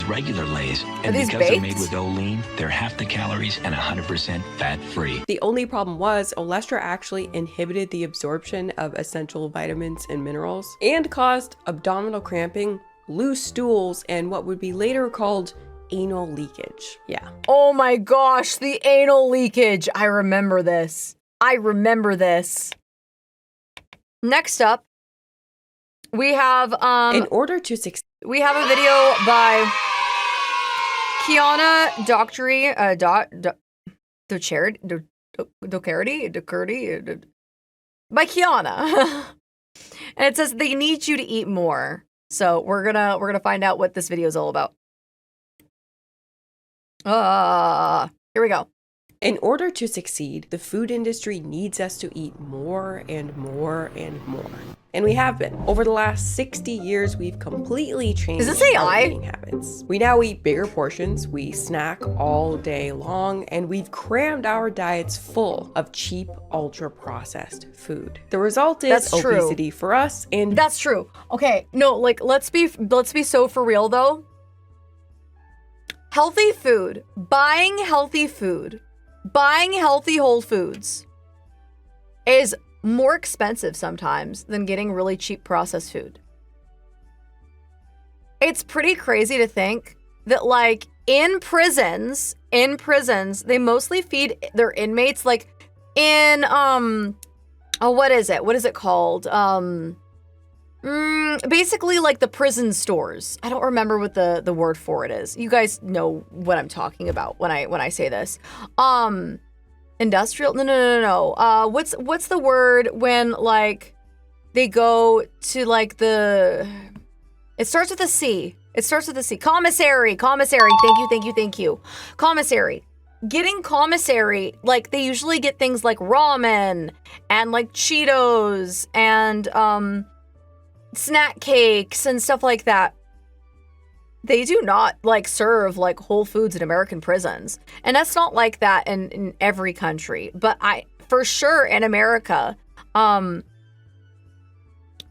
regular Lays. And these because they're baked? made with Olean, they're half the calories and 100% fat-free. The only problem was Olestra actually inhibited the absorption of essential vitamins and minerals and caused abdominal cramping, loose stools, and what would be later called anal leakage. Yeah. Oh my gosh, the anal leakage. I remember this. I remember this. Next up, we have In order to succeed, we have a video by Kiana Docherty, Docherty, by Kiana, and it says they need you to eat more. So we're gonna find out what this video is all about. Here we go. in order to succeed, the food industry needs us to eat more and more and more. And we have been. Over the last 60 years, we've completely changed Is this AI? our eating habits. We now eat bigger portions, we snack all day long, and we've crammed our diets full of cheap, ultra-processed food. The result is That's true. obesity for us, and That's true. Okay, no, like let's be so for real though. Healthy food, buying healthy whole foods is more expensive sometimes than getting really cheap processed food. It's pretty crazy to think that like in prisons, they mostly feed their inmates like in what is it called? Basically like the prison stores. I don't remember what the word for it is. You guys know what I'm talking about when I say this. Industrial? No. What's the word when like they go to like the? It starts with a C. Commissary. Thank you. Commissary. Getting commissary, like they usually get things like ramen and like Cheetos and snack cakes and stuff like that. They do not like serve like whole foods in American prisons. And that's not like that in every country. But for sure in America,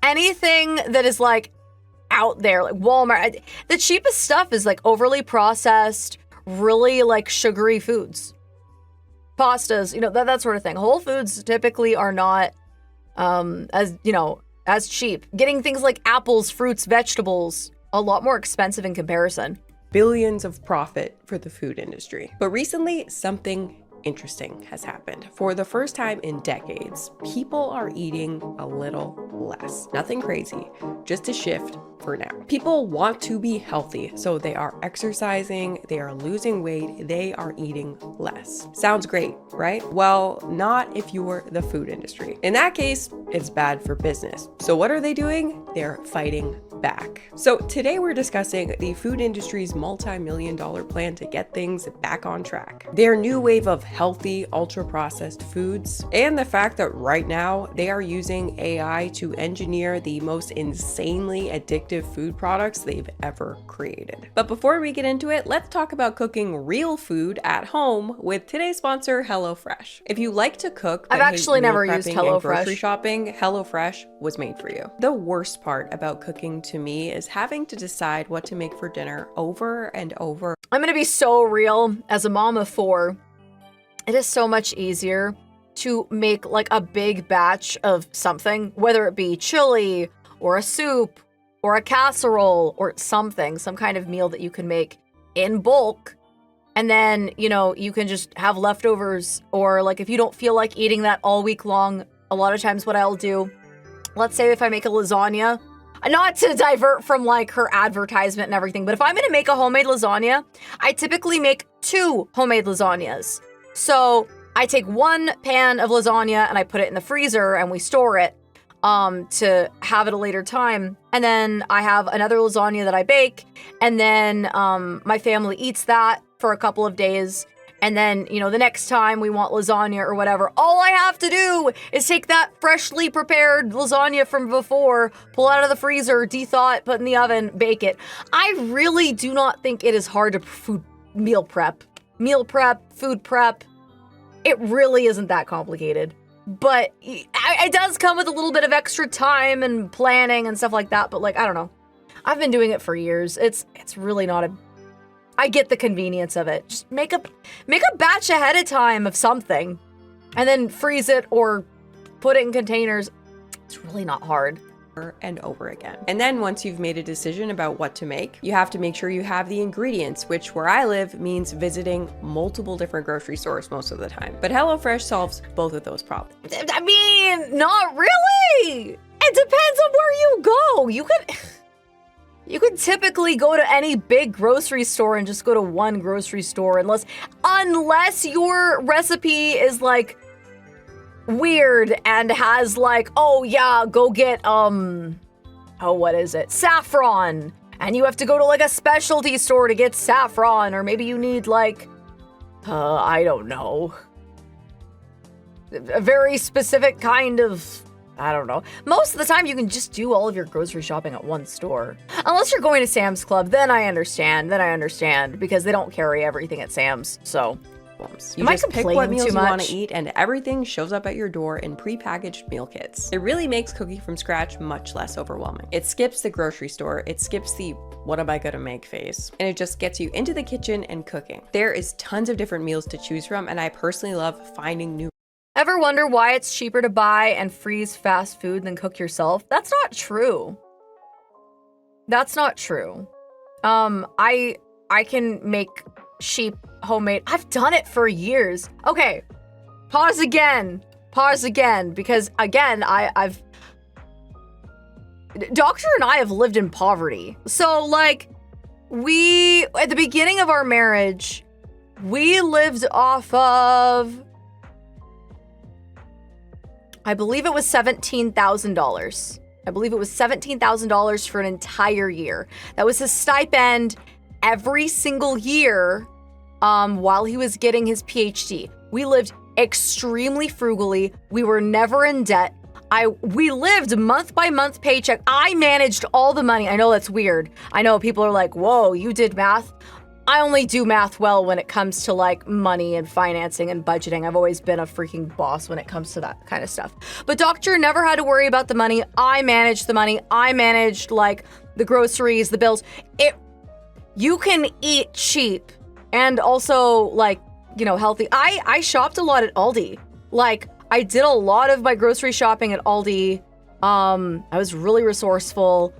anything that is like out there, like Walmart, the cheapest stuff is like overly processed, really like sugary foods. Pastas, that sort of thing. Whole foods typically are not as cheap. Getting things like apples, fruits, vegetables, a lot more expensive in comparison. billions of profit for the food industry. But recently, something interesting has happened. For the first time in decades, people are eating a little less. Nothing crazy, just a shift for now. People want to be healthy, so they are exercising, they are losing weight, they are eating less. Sounds great, right? Well, not if you're the food industry. In that case, it's bad for business. So what are they doing? They're fighting back. So today we're discussing the food industry's multi-million-dollar plan to get things back on track. Their new wave of healthy, ultra-processed foods, and the fact that right now they are using AI to engineer the most insanely addictive food products they've ever created. But before we get into it, let's talk about cooking real food at home with today's sponsor, HelloFresh. If you like to cook, I've actually never used HelloFresh. Grocery shopping, HelloFresh was made for you. The worst part about cooking to me is having to decide what to make for dinner over and over. I'm gonna be so real. As a mom of 4, it is so much easier to make like a big batch of something, whether it be chili or a soup or a casserole or something, some kind of meal that you can make in bulk. And then, you can just have leftovers, or like if you don't feel like eating that all week long, a lot of times what I'll do, let's say if I make a lasagna, not to divert from like her advertisement and everything, but if I'm gonna make a homemade lasagna, I typically make 2 homemade lasagnas. So I take 1 pan of lasagna and I put it in the freezer and we store it to have at a later time. And then I have another lasagna that I bake, and then my family eats that for a couple of days. And then, the next time we want lasagna or whatever, all I have to do is take that freshly prepared lasagna from before, pull out of the freezer, de-thaw it, put in the oven, bake it. I really do not think it is hard to meal prep, food prep. It really isn't that complicated. But it does come with a little bit of extra time and planning and stuff like that. But like, I don't know. I've been doing it for years. It's really not I get the convenience of it. Just make a batch ahead of time of something and then freeze it or put it in containers. It's really not hard. And over again. And then once you've made a decision about what to make, you have to make sure you have the ingredients, which where I live means visiting multiple different grocery stores most of the time. But HelloFresh solves both of those problems. I mean, not really. It depends on where you go. You could typically go to any big grocery store and just go to one grocery store unless your recipe is like weird and has like, oh yeah, go get what is it? Saffron. And you have to go to like a specialty store to get saffron, or maybe you need like I don't know. A very specific kind of, I don't know. Most of the time you can just do all of your grocery shopping at one store. Unless you're going to Sam's Club, then I understand because they don't carry everything at Sam's, so. You just pick what meals you want to eat and everything shows up at your door in pre-packaged meal kits. It really makes cooking from scratch much less overwhelming. It skips the grocery store, it skips the what am I gonna make phase, and it just gets you into the kitchen and cooking. There is tons of different meals to choose from, and I personally love finding new. Ever wonder why it's cheaper to buy and freeze fast food than cook yourself? That's not true. That's not true. I can make sheep homemade. I've done it for years. Okay, pause again, because again, Doctor and I have lived in poverty. So like, at the beginning of our marriage, we lived off of, I believe it was $17,000. I believe it was $17,000 for an entire year. That was his stipend every single year while he was getting his PhD. We lived extremely frugally. We were never in debt. We lived month by month paycheck. I managed all the money. I know that's weird. I know people are like, whoa, you did math. I only do math well when it comes to like money and financing and budgeting. I've always been a freaking boss when it comes to that kind of stuff. But Doctor never had to worry about the money. I managed the money. I managed like the groceries, the bills. You can eat cheap and also like, you know, healthy. I shopped a lot at Aldi. Like I did a lot of my grocery shopping at Aldi. I was really resourceful.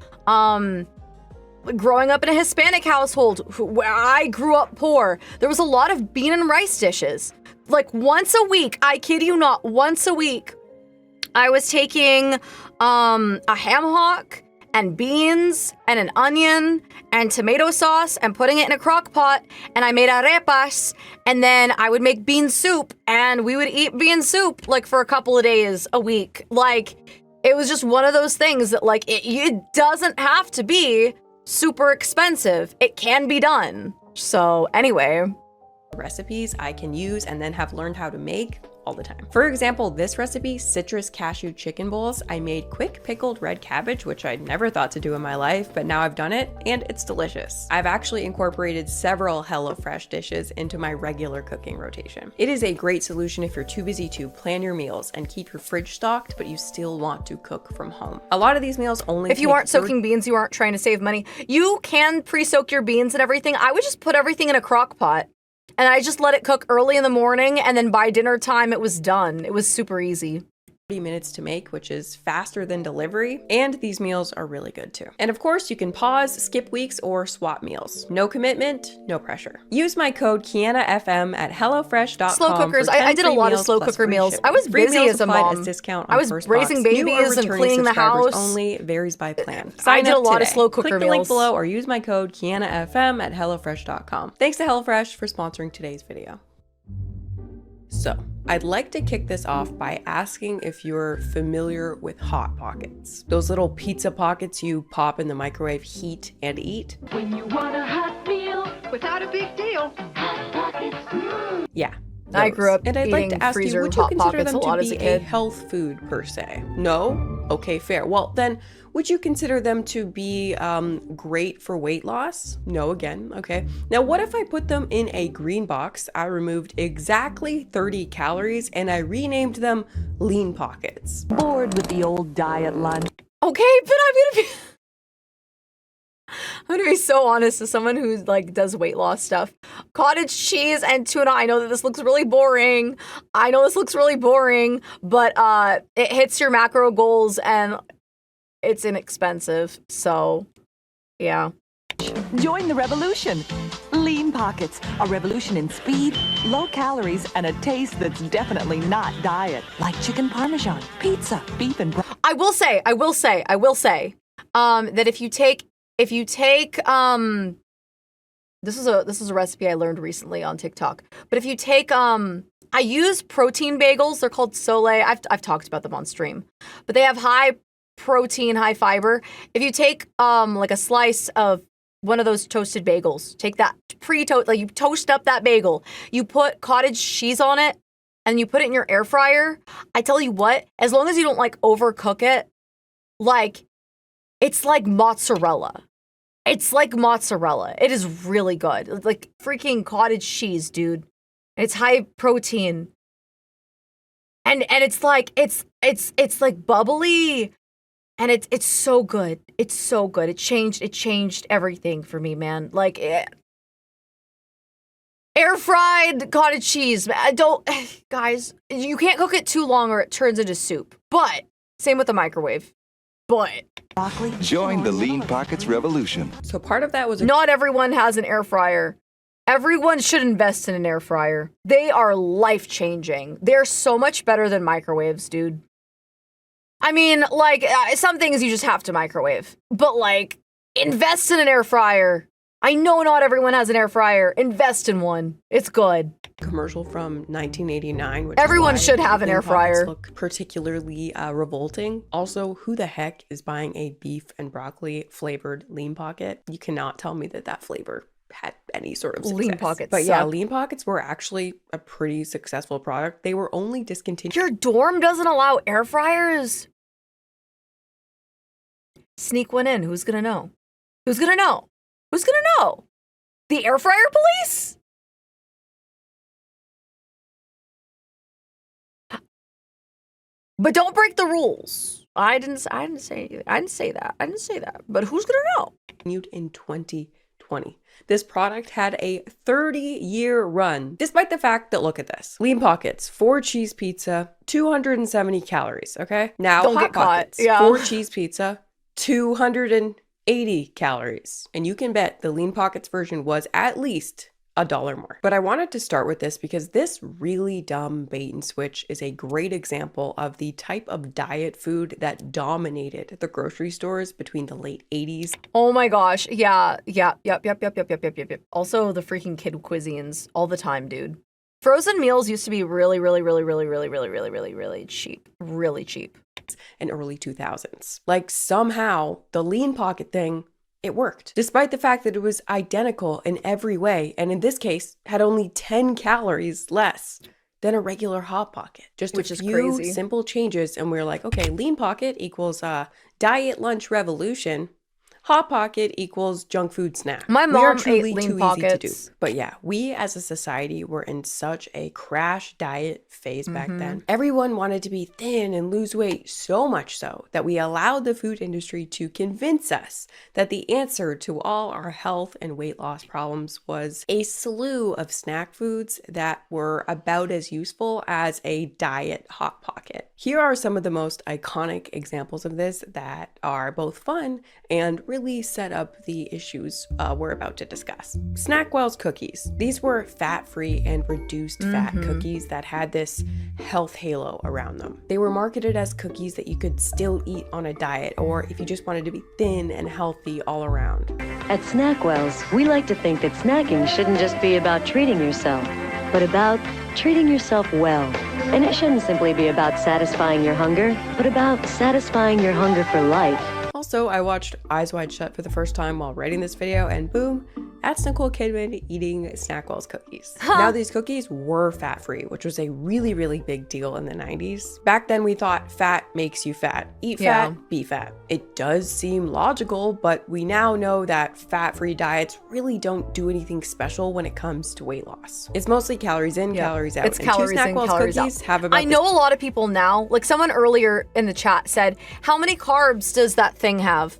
Growing up in a Hispanic household where I grew up poor, there was a lot of bean and rice dishes. Like once a week, I kid you not, once a week, I was taking a ham hock and beans and an onion and tomato sauce and putting it in a crock pot, and I made arepas, and then I would make bean soup and we would eat bean soup like for a couple of days a week. Like it was just one of those things that like it doesn't have to be super expensive. It can be done. So anyway, recipes I can use and then have learned how to make all the time. For example, this recipe, citrus cashew chicken bowls, I made quick pickled red cabbage, which I never thought to do in my life, but now I've done it and it's delicious. I've actually incorporated several HelloFresh dishes into my regular cooking rotation. It is a great solution if you're too busy to plan your meals and keep your fridge stocked, but you still want to cook from home. A lot of these meals only if you aren't soaking beans, you aren't trying to save money. You can pre-soak your beans and everything. I would just put everything in a crock pot. And I just let it cook early in the morning, and then by dinner time, it was done. It was super easy. 30 minutes to make, which is faster than delivery, and these meals are really good too. And of course, you can pause, skip weeks, or swap meals. No commitment, no pressure. Use my code KianaFM at HelloFresh.com. Slow cookers. I did a lot of slow cooker meals. Shipping. I was busy as a mom. I was raising babies and cleaning the house. Only varies by plan. I did a lot of slow cooker meals. Click the link meals. below or use my code KianaFM at HelloFresh.com. Thanks to HelloFresh for sponsoring today's video. So, I'd like to kick this off by asking if you're familiar with Hot Pockets. Those little pizza pockets you pop in the microwave, heat, and eat. When you want a hot meal without a big deal, Hot Pockets. Yeah. I grew up and I'd like to ask you, would you consider them to be a health food per se? No? Okay, fair. Well, then, would you consider them to be great for weight loss? No, again, okay. Now, what if I put them in a green box, I removed exactly 30 calories, and I renamed them Lean Pockets? Bored with the old diet lunch. Okay, but I'm gonna be so honest as someone who like does weight loss stuff. Cottage cheese and tuna. I know that this looks really boring. But it hits your macro goals and it's inexpensive. So, yeah. Join the revolution. Lean Pockets, a revolution in speed, low calories, and a taste that's definitely not diet. Like chicken parmesan, pizza, beef and I will say, that if you take, this is a recipe I learned recently on TikTok. But if you take, I use protein bagels. They're called Sole. I've talked about them on stream, but they have high protein, high fiber. If you take, like a slice of one of those toasted bagels, take that like you toast up that bagel, you put cottage cheese on it, and you put it in your air fryer. I tell you what, as long as you don't like overcook it, like it's like mozzarella. It's like mozzarella. It is really good. It's like freaking cottage cheese, dude. It's high protein. And it's like it's like bubbly. And it's so good. It's so good. It changed everything for me, man. Like air fried cottage cheese. Guys, you can't cook it too long or it turns into soup. But same with the microwave. But broccoli. Join the Lean Pockets revolution. So part of that was not everyone has an air fryer. Everyone should invest in an air fryer. They are life-changing. They're so much better than microwaves, dude. I mean, like, some things you just have to microwave. But, like, invest in an air fryer. I know not everyone has an air fryer. Invest in one. It's good. commercial from 1989. Which Everyone should have an air fryer. Look particularly revolting. Also, who the heck is buying a beef and broccoli flavored Lean Pocket? You cannot tell me that flavor had any sort of success. Lean Pockets. But yeah, Lean Pockets were actually a pretty successful product. They were only discontinued. Your dorm doesn't allow air fryers? Sneak one in. Who's gonna know? Who's gonna know? Who's gonna know? The air fryer police? But don't break the rules. I didn't say that. But who's gonna know? In 2020. This product had a 30-year run, despite the fact that, look at this. Lean Pockets, 4 cheese pizza, 270 calories, okay? Now, Don't Hot get caught. Pockets, Yeah. 4 cheese pizza, 280 calories. And you can bet the Lean Pockets version was at least $1 more. But I wanted to start with this because this really dumb bait and switch is a great example of the type of diet food that dominated the grocery stores between the late 80s. Oh my gosh. Yeah. Yep. Also the freaking kid cuisines all the time, dude. Frozen meals used to be really cheap. Really cheap. And early 2000s. Like somehow the Lean Pocket thing, it worked, despite the fact that it was identical in every way, and in this case, had only 10 calories less than a regular Hot Pocket. Just Which a is few crazy. simple changes, and we're like, okay, Lean Pocket equals diet lunch revolution. Hot Pocket equals junk food snack. My We are mom truly ate Lean too Pockets. easy to do. But yeah, we as a society were in such a crash diet phase back then. Everyone wanted to be thin and lose weight, so much so that we allowed the food industry to convince us that the answer to all our health and weight loss problems was a slew of snack foods that were about as useful as a diet Hot Pocket. Here are some of the most iconic examples of this that are both fun and really set up the issues we're about to discuss. Snackwell's cookies. These were fat-free and reduced fat cookies that had this health halo around them. They were marketed as cookies that you could still eat on a diet, or if you just wanted to be thin and healthy all around. At Snackwell's, we like to think that snacking shouldn't just be about treating yourself, but about treating yourself well. And it shouldn't simply be about satisfying your hunger, but about satisfying your hunger for life. Also, I watched Eyes Wide Shut for the first time while writing this video, and boom, that's Nicole Kidman eating Snackwell's cookies. Now, these cookies were fat-free, which was a really big deal in the 90s. Back then, we thought fat makes you fat. Eat fat, be fat. It does seem logical, but we now know that fat-free diets really don't do anything special when it comes to weight loss. It's mostly calories in, calories out. It's and calories two in, Snackwell's calories cookies out. have about I know a lot of people now, like someone earlier in the chat said, how many carbs does that thing have?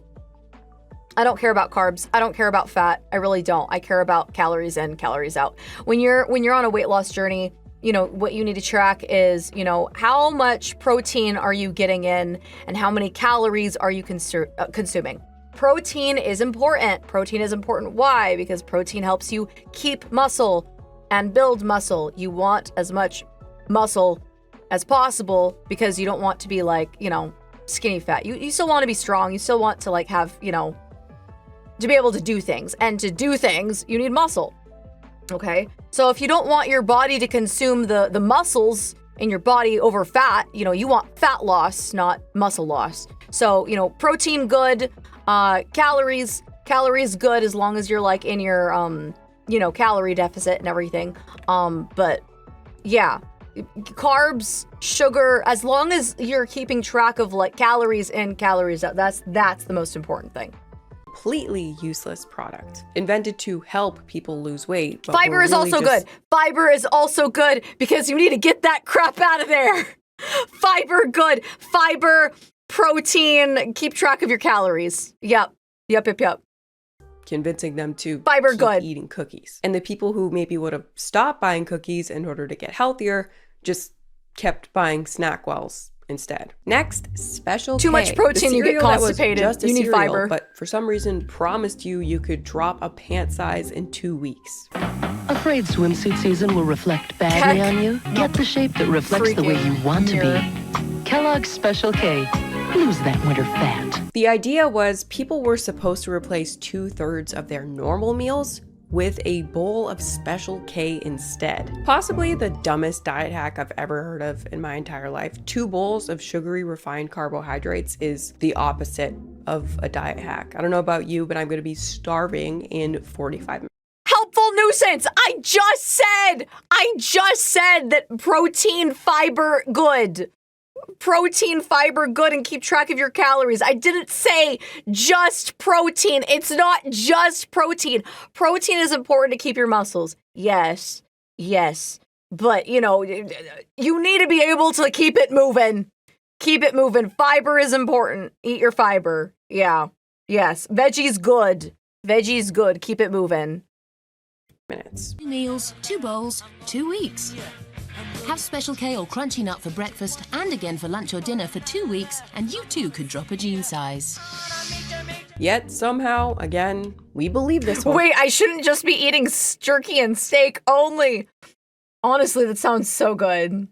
I don't care about carbs. I don't care about fat. I really don't. I care about calories in, calories out. When you're on a weight loss journey, you know, what you need to track is, you know, how much protein are you getting in and how many calories are you consuming. Protein is important. Protein is important. Why? Because protein helps you keep muscle and build muscle. You want as much muscle as possible because you don't want to be like, you know, skinny fat. You still want to be strong. You still want to like have, you know, to be able to do things. And to do things, you need muscle. Okay? So if you don't want your body to consume the muscles in your body over fat, you know, you want fat loss, not muscle loss. So, you know, protein good, calories good as long as you're like in your, you know, calorie deficit and everything. But yeah, carbs, sugar, as long as you're keeping track of like calories in, calories out, that's the most important thing. Completely useless product invented to help people lose weight. Fiber is also good. Fiber is also good because you need to get that crap out of there. Fiber good. Fiber, protein, keep track of your calories. Yep. Convincing them to Fiber keep good. eating cookies. And the people who maybe would have stopped buying cookies in order to get healthier just kept buying Snackwells instead. Next, Special K. Too much protein, you get constipated. You need cereal, fiber. But for some reason promised you could drop a pant size in 2 weeks. Afraid swimsuit season will reflect badly on you? Get the shape that reflects the way you want to be. Kellogg's Special K. Lose that winter fat. The idea was people were supposed to replace 2/3 of their normal meals with a bowl of Special K instead. Possibly the dumbest diet hack I've ever heard of in my entire life. 2 bowls of sugary refined carbohydrates is the opposite of a diet hack. I don't know about you, but I'm gonna be starving in 45 minutes. Helpful nuisance. I just said that protein, fiber, good. Protein, fiber, good, and keep track of your calories. I didn't say just protein. It's not just protein. Protein is important to keep your muscles. Yes. But, you know, you need to be able to keep it moving. Keep it moving. Fiber is important. Eat your fiber. Yeah. Yes. Veggies good. Keep it moving. 2 meals, 2 bowls, 2 weeks. Have Special K or Crunchy Nut for breakfast and again for lunch or dinner for 2 weeks, and you too could drop a jean size. Yet somehow, again, we believe this one. Wait, I shouldn't just be eating jerky and steak only. Honestly, that sounds so good.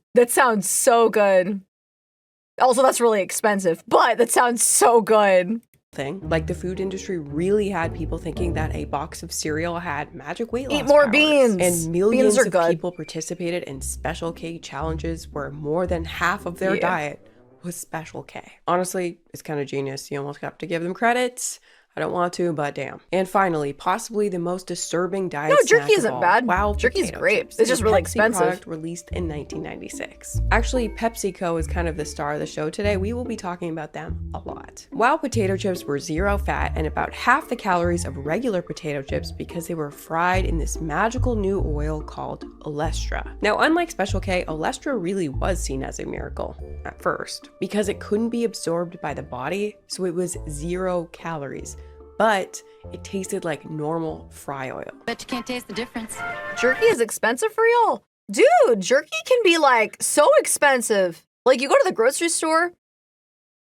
Also, that's really expensive, but that sounds so good. Like the food industry really had people thinking that a box of cereal had magic weight loss Eat more powers. beans. And millions Beans are of good. people participated in Special K challenges where more than half of their diet was Special K. Honestly, it's kind of genius. You almost have to give them credit. I don't want to, but damn. And finally, possibly the most disturbing diet snack jerky isn't of all. bad. Wow, Jerky's potato great. chips. It's just A really Pepsi expensive. Product released in 1996. Actually, PepsiCo is kind of the star of the show today. We will be talking about them a lot. Wow potato chips were 0 fat and about half the calories of regular potato chips because they were fried in this magical new oil called Olestra. Now, unlike Special K, Olestra really was seen as a miracle at first because it couldn't be absorbed by the body, so it was 0 calories. But it tasted like normal fry oil. Bet you can't taste the difference. Jerky is expensive for y'all? Dude, jerky can be like so expensive. Like you go to the grocery store,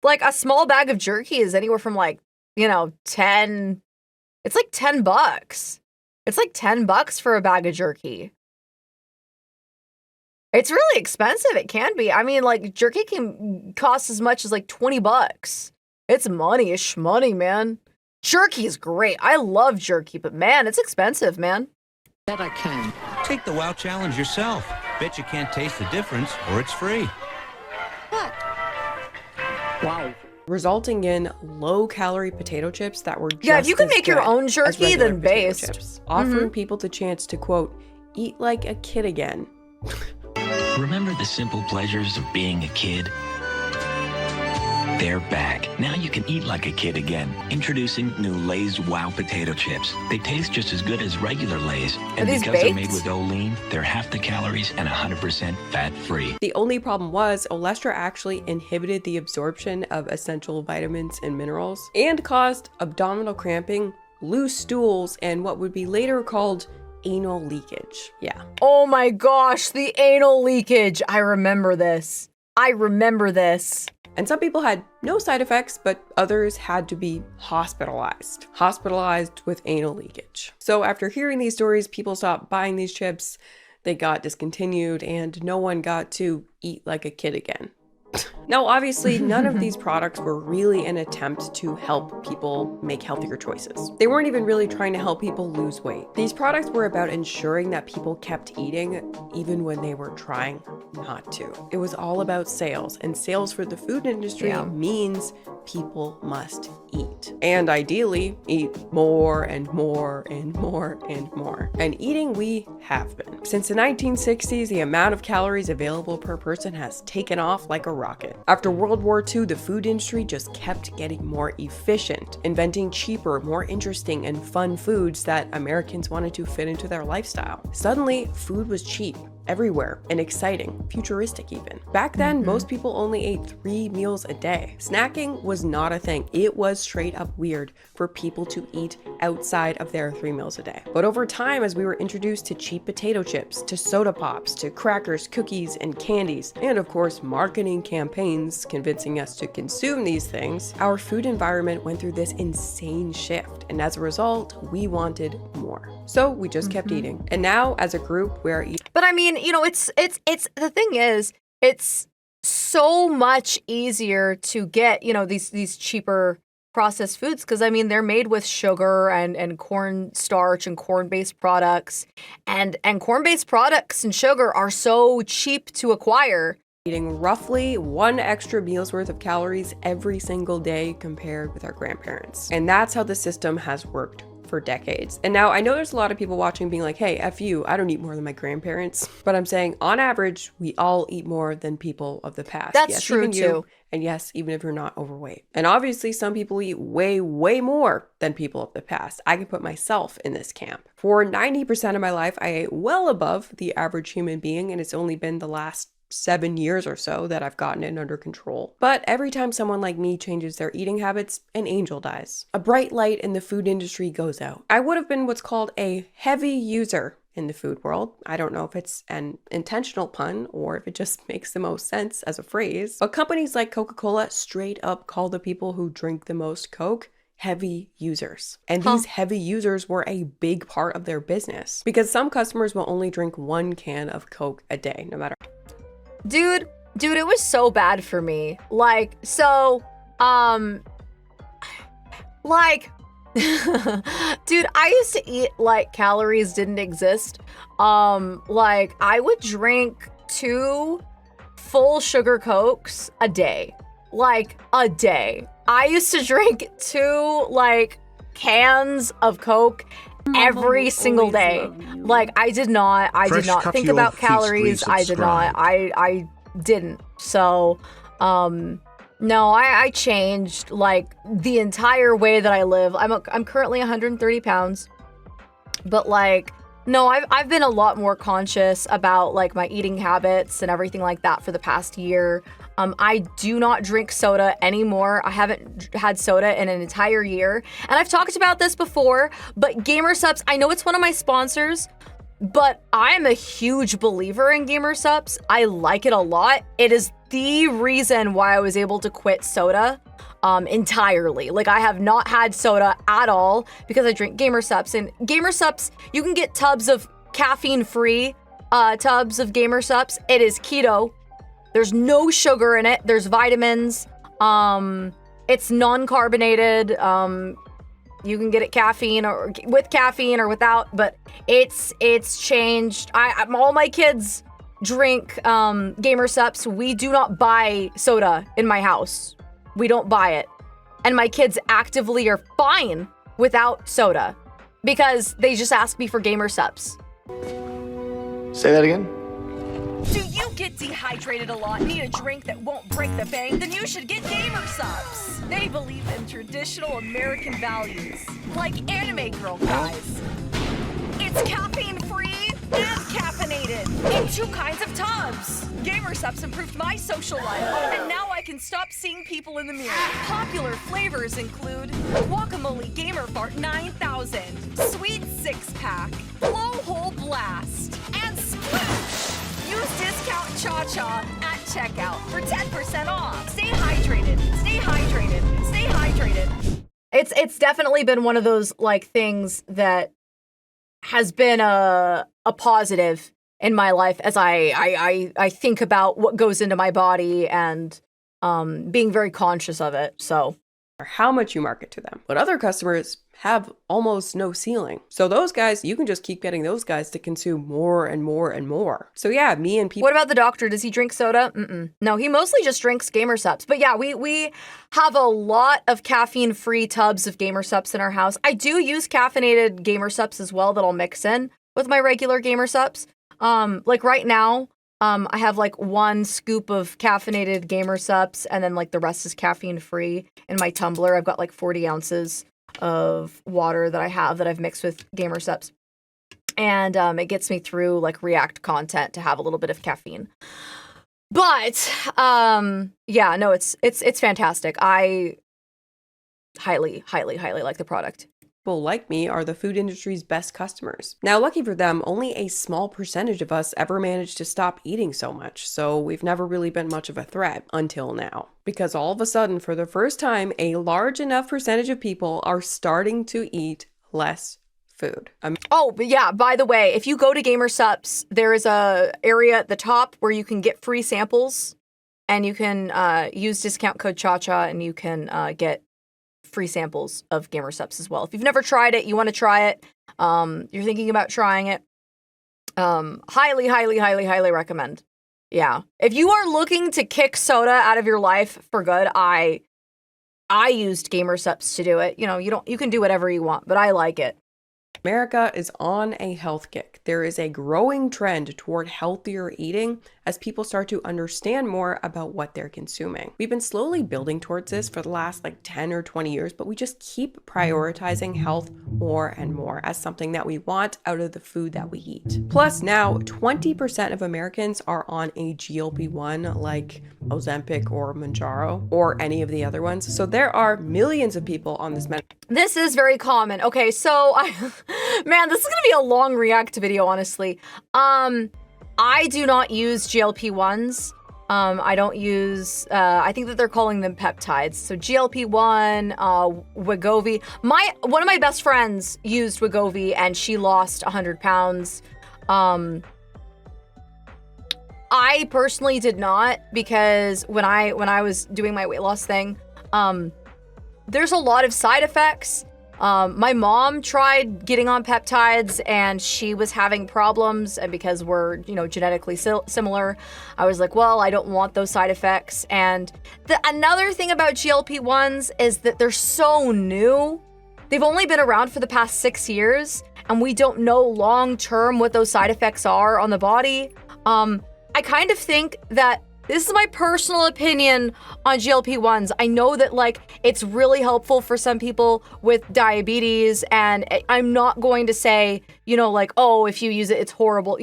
like a small bag of jerky is anywhere from like, you know, it's like $10. It's like $10 for a bag of jerky. It's really expensive. It can be. I mean, like jerky can cost as much as like $20. It's money. It's shmoney, man. Jerky is great. I love jerky, but man, it's expensive, man. That I can. Take the WOW challenge yourself. Bet you can't taste the difference, or it's free. Wow. Resulting in low-calorie potato chips that were just if you can as make your good own as jerky, regular then potato based. chips, offering people the chance to, quote, eat like a kid again. Remember the simple pleasures of being a kid? They're back. Now you can eat like a kid again. Introducing new Lays Wow potato chips. They taste just as good as regular Lays. And these because they're made baked? with Olean, they're half the calories and 100% fat-free. The only problem was Olestra actually inhibited the absorption of essential vitamins and minerals and caused abdominal cramping, loose stools, and what would be later called anal leakage. Yeah. Oh my gosh, the anal leakage. I remember this. And some people had no side effects, but others had to be hospitalized with anal leakage. So after hearing these stories, people stopped buying these chips, they got discontinued, and no one got to eat like a kid again. Now, obviously, none of these products were really an attempt to help people make healthier choices. They weren't even really trying to help people lose weight. These products were about ensuring that people kept eating even when they were trying not to. It was all about sales, and sales for the food industry means people must eat. And ideally, eat more and more and more and more. And eating we have been. Since the 1960s, the amount of calories available per person has taken off like a rocket. After World War II, the food industry just kept getting more efficient, inventing cheaper, more interesting, and fun foods that Americans wanted to fit into their lifestyle. Suddenly, food was cheap everywhere and exciting, futuristic even. Back then, most people only ate 3 meals a day. Snacking was not a thing. It was straight up weird for people to eat outside of their 3 meals a day. But over time, as we were introduced to cheap potato chips, to soda pops, to crackers, cookies, and candies, and of course, marketing campaigns convincing us to consume these things, our food environment went through this insane shift. And as a result, we wanted more. So we just kept eating. And now, as a group, we are eating. But I mean, you know, it's the thing is, it's so much easier to get, you know, these cheaper processed foods because I mean they're made with sugar and corn starch and corn-based products, and corn-based products and sugar are so cheap to acquire. Eating roughly 1 extra meal's worth of calories every single day compared with our grandparents. And that's how the system has worked for decades. And now I know there's a lot of people watching being like, hey, F you, I don't eat more than my grandparents. But I'm saying on average, we all eat more than people of the past. That's yes, true even too. You, and yes, even if you're not overweight. And obviously some people eat way, way more than people of the past. I can put myself in this camp. For 90% of my life, I ate well above the average human being, and it's only been the last 7 years or so that I've gotten it under control. But every time someone like me changes their eating habits, an angel dies. A bright light in the food industry goes out. I would have been what's called a heavy user in the food world. I don't know if it's an intentional pun or if it just makes the most sense as a phrase. But companies like Coca-Cola straight up call the people who drink the most Coke heavy users. And these heavy users were a big part of their business because some customers will only drink 1 can of Coke a day, no matter. Dude, it was so bad for me. Like, so, like, dude, I used to eat like calories didn't exist. Like, I would drink 2 full sugar Cokes a day. Like, a day. I used to drink 2, like, cans of Coke every single day. Like, I did not think about calories. I didn't. So, no, I changed like the entire way that I live. I'm currently 130 pounds, but like, no, I've been a lot more conscious about like my eating habits and everything like that for the past year. I do not drink soda anymore. I haven't had soda in an entire year. And I've talked about this before, but Gamersupps, I know it's one of my sponsors, but I'm a huge believer in Gamersupps. I like it a lot. It is the reason why I was able to quit soda entirely. Like, I have not had soda at all because I drink Gamersupps. And Gamersupps, you can get tubs of caffeine-free tubs of Gamersupps. It is keto. There's no sugar in it. There's vitamins. It's non-carbonated. You can get it caffeine or with caffeine or without, but it's changed. All my kids drink Gamersupps. We do not buy soda in my house. We don't buy it. And my kids actively are fine without soda because they just ask me for Gamersupps. Say that again. Do you get dehydrated a lot, need a drink that won't break the bank, then you should get Gamersupps. They believe in traditional American values, like anime girl guys. It's caffeine-free and caffeinated in 2 kinds of tubs. Gamersupps improved my social life, and now I can stop seeing people in the mirror. Popular flavors include Guacamole Gamer Fart 9000, Sweet 6-Pack, Blowhole Blast, and Sploosh. Use discount ChaCha at checkout for 10% off. Stay hydrated, stay hydrated, stay hydrated. It's definitely been one of those like things that has been a positive in my life as I think about what goes into my body and being very conscious of it. So, or how much you market to them. But other customers have almost no ceiling. So those guys, you can just keep getting those guys to consume more and more and more. So yeah, me and people. What about the doctor? Does he drink soda? No, he mostly just drinks Gamersupps. But yeah, we have a lot of caffeine-free tubs of Gamersupps in our house. I do use caffeinated Gamersupps as well that I'll mix in with my regular Gamersupps. Like right now, I have like 1 scoop of caffeinated Gamersupps and then like the rest is caffeine-free in my tumbler. I've got like 40 ounces of water that I've mixed with Gamersupps. And it gets me through like React content to have a little bit of caffeine. But yeah, no, it's fantastic. I highly like the product. People like me are the food industry's best customers. Now, lucky for them, only a small percentage of us ever managed to stop eating so much, so we've never really been much of a threat until now. Because all of a sudden, for the first time, a large enough percentage of people are starting to eat less food. Oh, but yeah, by the way, if you go to Gamersupps, there is a area at the top where you can get free samples, and you can use discount code ChaCha, and you can get free samples of Gamersupps as well. If you've never tried it, you want to try it, you're thinking about trying it, highly recommend. Yeah. If you are looking to kick soda out of your life for good, I used Gamersupps to do it. You know, you can do whatever you want, but I like it. America is on a health kick. There is a growing trend toward healthier eating as people start to understand more about what they're consuming. We've been slowly building towards this for the last like 10 or 20 years, but we just keep prioritizing health more and more as something that we want out of the food that we eat. Plus now 20% of Americans are on a GLP-1 like Ozempic or Mounjaro or any of the other ones. So there are millions of people on this medication. This is very common. Okay, so man, this is gonna be a long React video, honestly. I do not use GLP-1s. I don't use, I think that they're calling them peptides. So GLP-1, Wegovy. One of my best friends used Wegovy and she lost 100 pounds. I personally did not, because when I was doing my weight loss thing, there's a lot of side effects. My mom tried getting on peptides and she was having problems, and because we're, genetically similar, I was like, well, I don't want those side effects. And another thing about GLP-1s is that they're so new. They've only been around for the past 6 years, and we don't know long-term what those side effects are on the body. I kind of think that this is my personal opinion on GLP-1s. I know that it's really helpful for some people with diabetes, and I'm not going to say, oh, if you use it, it's horrible.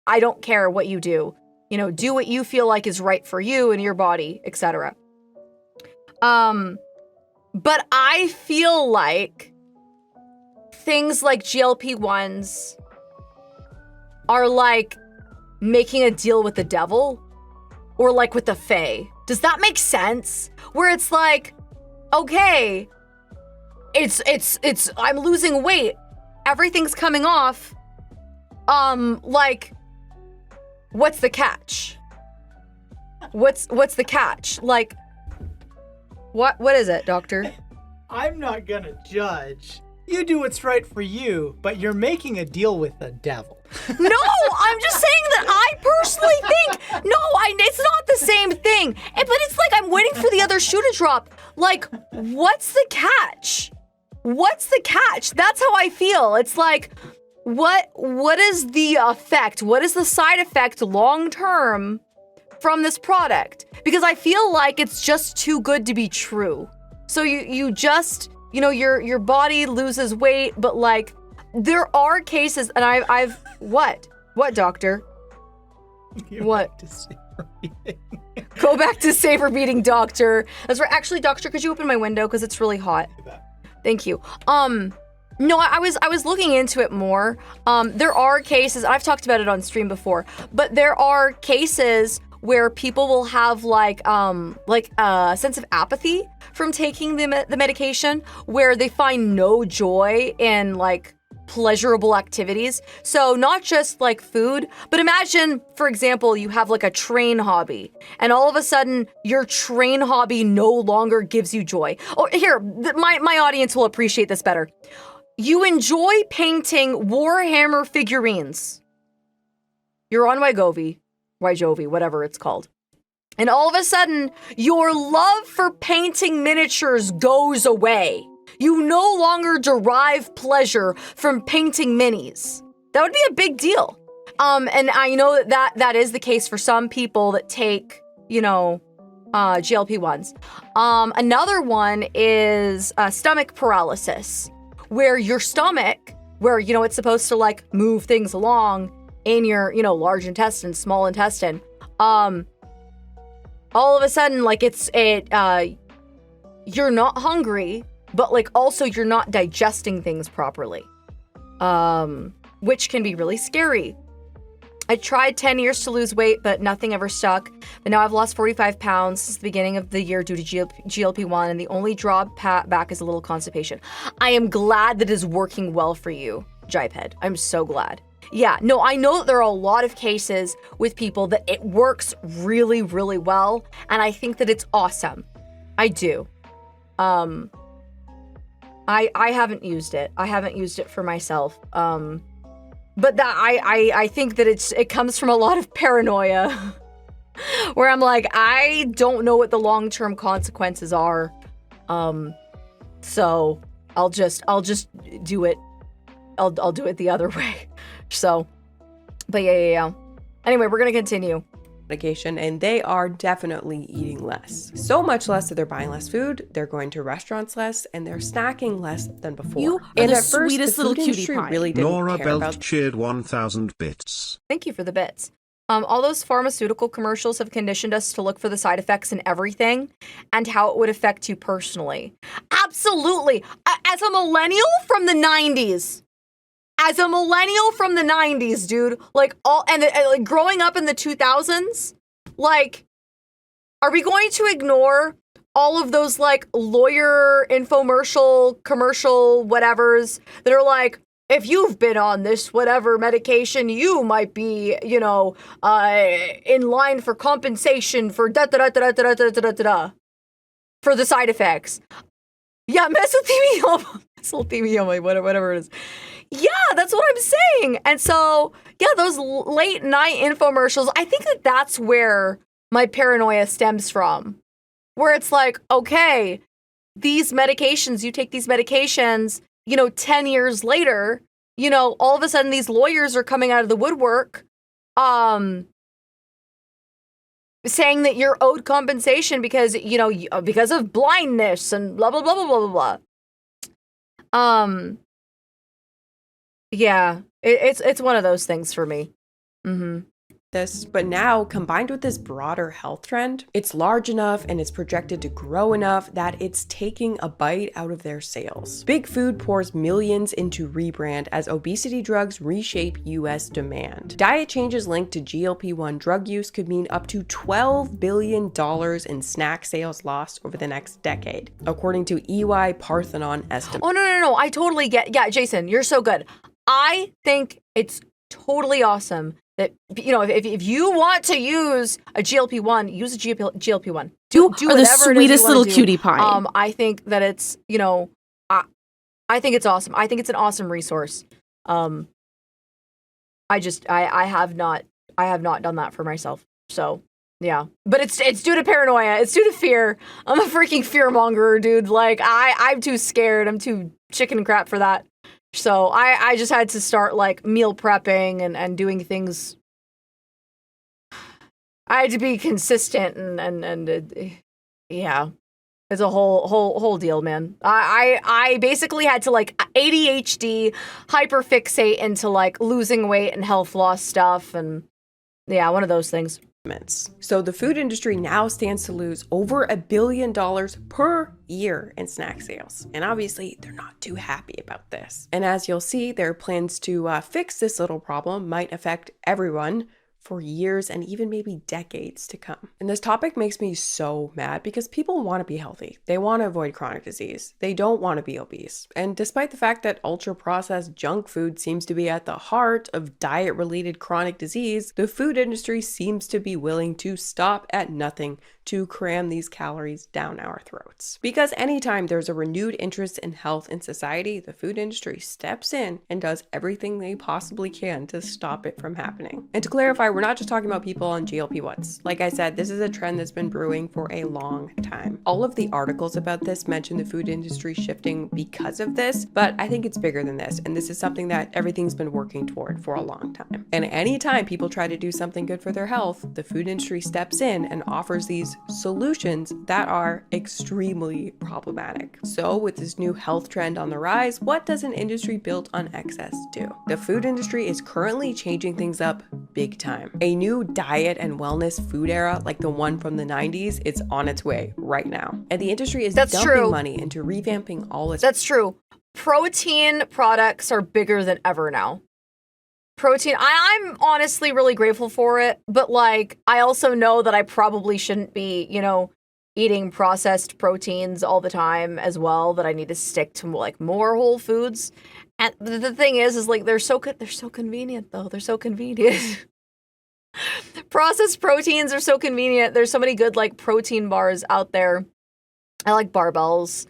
I don't care what you do. Do what you feel like is right for you and your body, etc. But I feel like things like GLP-1s are like making a deal with the devil. Or with the Fae. Does that make sense? Where it's like, okay, it's I'm losing weight. Everything's coming off. What's the catch? What's the catch? What is it, doctor? I'm not gonna judge. You do what's right for you, but you're making a deal with the devil. No, I'm just saying that I personally think, it's not the same thing. But it's like I'm waiting for the other shoe to drop. What's the catch? What's the catch? That's how I feel. It's like, what is the effect? What is the side effect long term from this product? Because I feel like it's just too good to be true. So you just, you know, your body loses weight, but like there are cases, and I've what doctor? What? Go back to safer beating, doctor. That's right. Actually, doctor, could you open my window because it's really hot? Thank you. No, I was looking into it more. There are cases, I've talked about it on stream before, but there are cases where people will have like a sense of apathy from taking the medication, where they find no joy in like pleasurable activities. So not just like food, but imagine, for example, you have like a train hobby and all of a sudden your train hobby no longer gives you joy. Oh, here, my audience will appreciate this better. You enjoy painting Warhammer figurines. You're on Wygovie, whatever it's called. And all of a sudden, your love for painting miniatures goes away. You no longer derive pleasure from painting minis. That would be a big deal. And I know that is the case for some people that take, you know, GLP-1s. Another one is stomach paralysis, where your stomach, where, you know, it's supposed to like move things along in your, you know, large intestine, small intestine. All of a sudden, like you're not hungry, but like also you're not digesting things properly, which can be really scary. I tried 10 years to lose weight, but nothing ever stuck. But now I've lost 45 pounds since the beginning of the year due to GLP-1, and the only drawback is a little constipation. I am glad that it is working well for you, Jiped. I'm so glad. Yeah, no, I know that there are a lot of cases with people that it works really, really well, and I think that it's awesome. I do. I haven't used it. I haven't used it for myself. But that I think that it comes from a lot of paranoia where I'm like, I don't know what the long-term consequences are. So I'll just do it. I'll do it the other way. So, but yeah. Anyway, we're going to continue. Medication, and they are definitely eating less. So much less that they're buying less food, they're going to restaurants less, and they're snacking less than before. You are and the at first, sweetest the little food cutie industry pie. really didn't Nora care Belt about cheered 1,000 bits. Thank you for the bits. All those pharmaceutical commercials have conditioned us to look for the side effects in everything and how it would affect you personally. Absolutely. As a millennial from the 90s, dude, like like growing up in the 2000s, like, are we going to ignore all of those like lawyer infomercial, commercial whatevers that are like, if you've been on this whatever medication, you might be, you know, in line for compensation for da-da-da-da-da-da-da-da-da for the side effects. Yeah, mesothelioma, whatever it is. Yeah, that's what I'm saying. And so, yeah, those late night infomercials, I think that that's where my paranoia stems from. Where it's like, okay, these medications, you take these medications, you know, 10 years later, you know, all of a sudden these lawyers are coming out of the woodwork, saying that you're owed compensation because, you know, because of blindness and blah, blah, blah, blah, blah, blah. Yeah, it's one of those things for me. Mm-hmm. But now, combined with this broader health trend, it's large enough and it's projected to grow enough that it's taking a bite out of their sales. Big Food pours millions into rebrand as obesity drugs reshape US demand. Diet changes linked to GLP-1 drug use could mean up to $12 billion in snack sales lost over the next decade, according to EY Parthenon estimates. Oh, no, I totally get, yeah, Jason, you're so good. I think it's totally awesome that, you know, if you want to use a GLP-1, use a GLP-1. Do are the sweetest little cutie pie. I think that it's, you know, I think it's awesome. I think it's an awesome resource. I have not done that for myself. So yeah, but it's due to paranoia. It's due to fear. I'm a freaking fear monger, dude. Like I'm too scared. I'm too chicken crap for that. So I just had to start like meal prepping and doing things. I had to be consistent and yeah. It's a whole deal, man. I basically had to like ADHD hyperfixate into like losing weight and health loss stuff, and yeah, one of those things. So the food industry now stands to lose over $1 billion per year in snack sales. And obviously they're not too happy about this. And as you'll see, their plans to fix this little problem might affect everyone for years and even maybe decades to come. And this topic makes me so mad because people want to be healthy. They want to avoid chronic disease. They don't want to be obese. And despite the fact that ultra-processed junk food seems to be at the heart of diet-related chronic disease, the food industry seems to be willing to stop at nothing to cram these calories down our throats. Because anytime there's a renewed interest in health in society, the food industry steps in and does everything they possibly can to stop it from happening. And to clarify, we're not just talking about people on GLP-1s. Like I said, this is a trend that's been brewing for a long time. All of the articles about this mention the food industry shifting because of this, but I think it's bigger than this. And this is something that everything's been working toward for a long time. And anytime people try to do something good for their health, the food industry steps in and offers these solutions that are extremely problematic. So with this new health trend on the rise, what does an industry built on excess do? The food industry is currently changing things up big time. A new diet and wellness food era like the one from the 90s is on its way right now. And the industry is dumping money into revamping all its— That's true. Protein products are bigger than ever now. Protein, I'm honestly really grateful for it, but like, I also know that I probably shouldn't be, you know, eating processed proteins all the time as well, that I need to stick to like more whole foods. And the thing is like, they're so convenient though. They're so convenient. Processed proteins are so convenient. There's so many good like protein bars out there. I like barbells.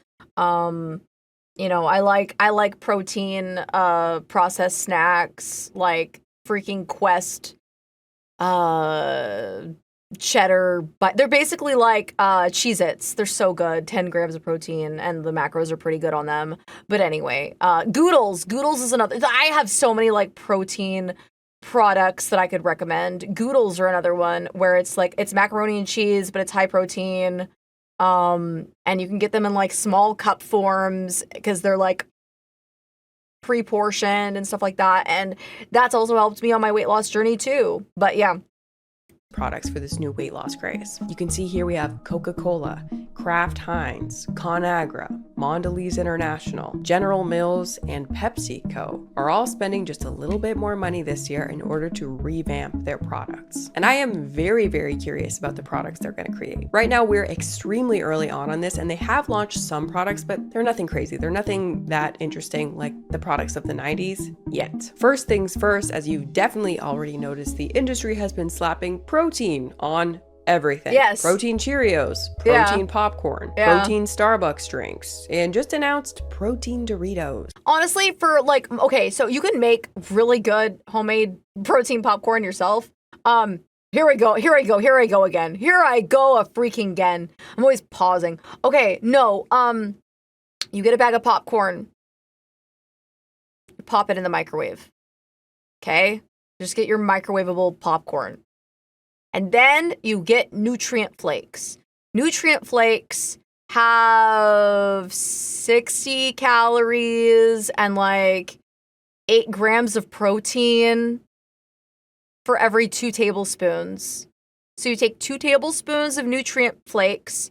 You know, I like protein processed snacks like freaking Quest cheddar, but they're basically like Cheez-Its. They're so good. 10 grams of protein and the macros are pretty good on them. But anyway, Goodles is another. I have so many like protein products that I could recommend. Goodles are another one where it's like it's macaroni and cheese, but it's high protein. And you can get them in like small cup forms because they're like pre-portioned and stuff like that. And that's also helped me on my weight loss journey too. But yeah. Products for this new weight loss craze. You can see here we have Coca-Cola, Kraft Heinz, ConAgra, Mondelez International, General Mills, and PepsiCo are all spending just a little bit more money this year in order to revamp their products. And I am very, very curious about the products they're going to create. Right now, we're extremely early on this, and they have launched some products, but they're nothing crazy. They're nothing that interesting like the products of the 90s yet. First things first, as you've definitely already noticed, the industry has been slapping protein on everything. Yes. Protein Cheerios, protein popcorn, protein Starbucks drinks, and just announced protein Doritos. Honestly, for like, okay, so you can make really good homemade protein popcorn yourself. Here I go again. Here I go a freaking again. I'm always pausing. Okay, no, you get a bag of popcorn, you pop it in the microwave. Okay? Just get your microwavable popcorn. And then you get nutrient flakes. Nutrient flakes have 60 calories and like 8 grams of protein for every 2 tablespoons. So you take 2 tablespoons of nutrient flakes,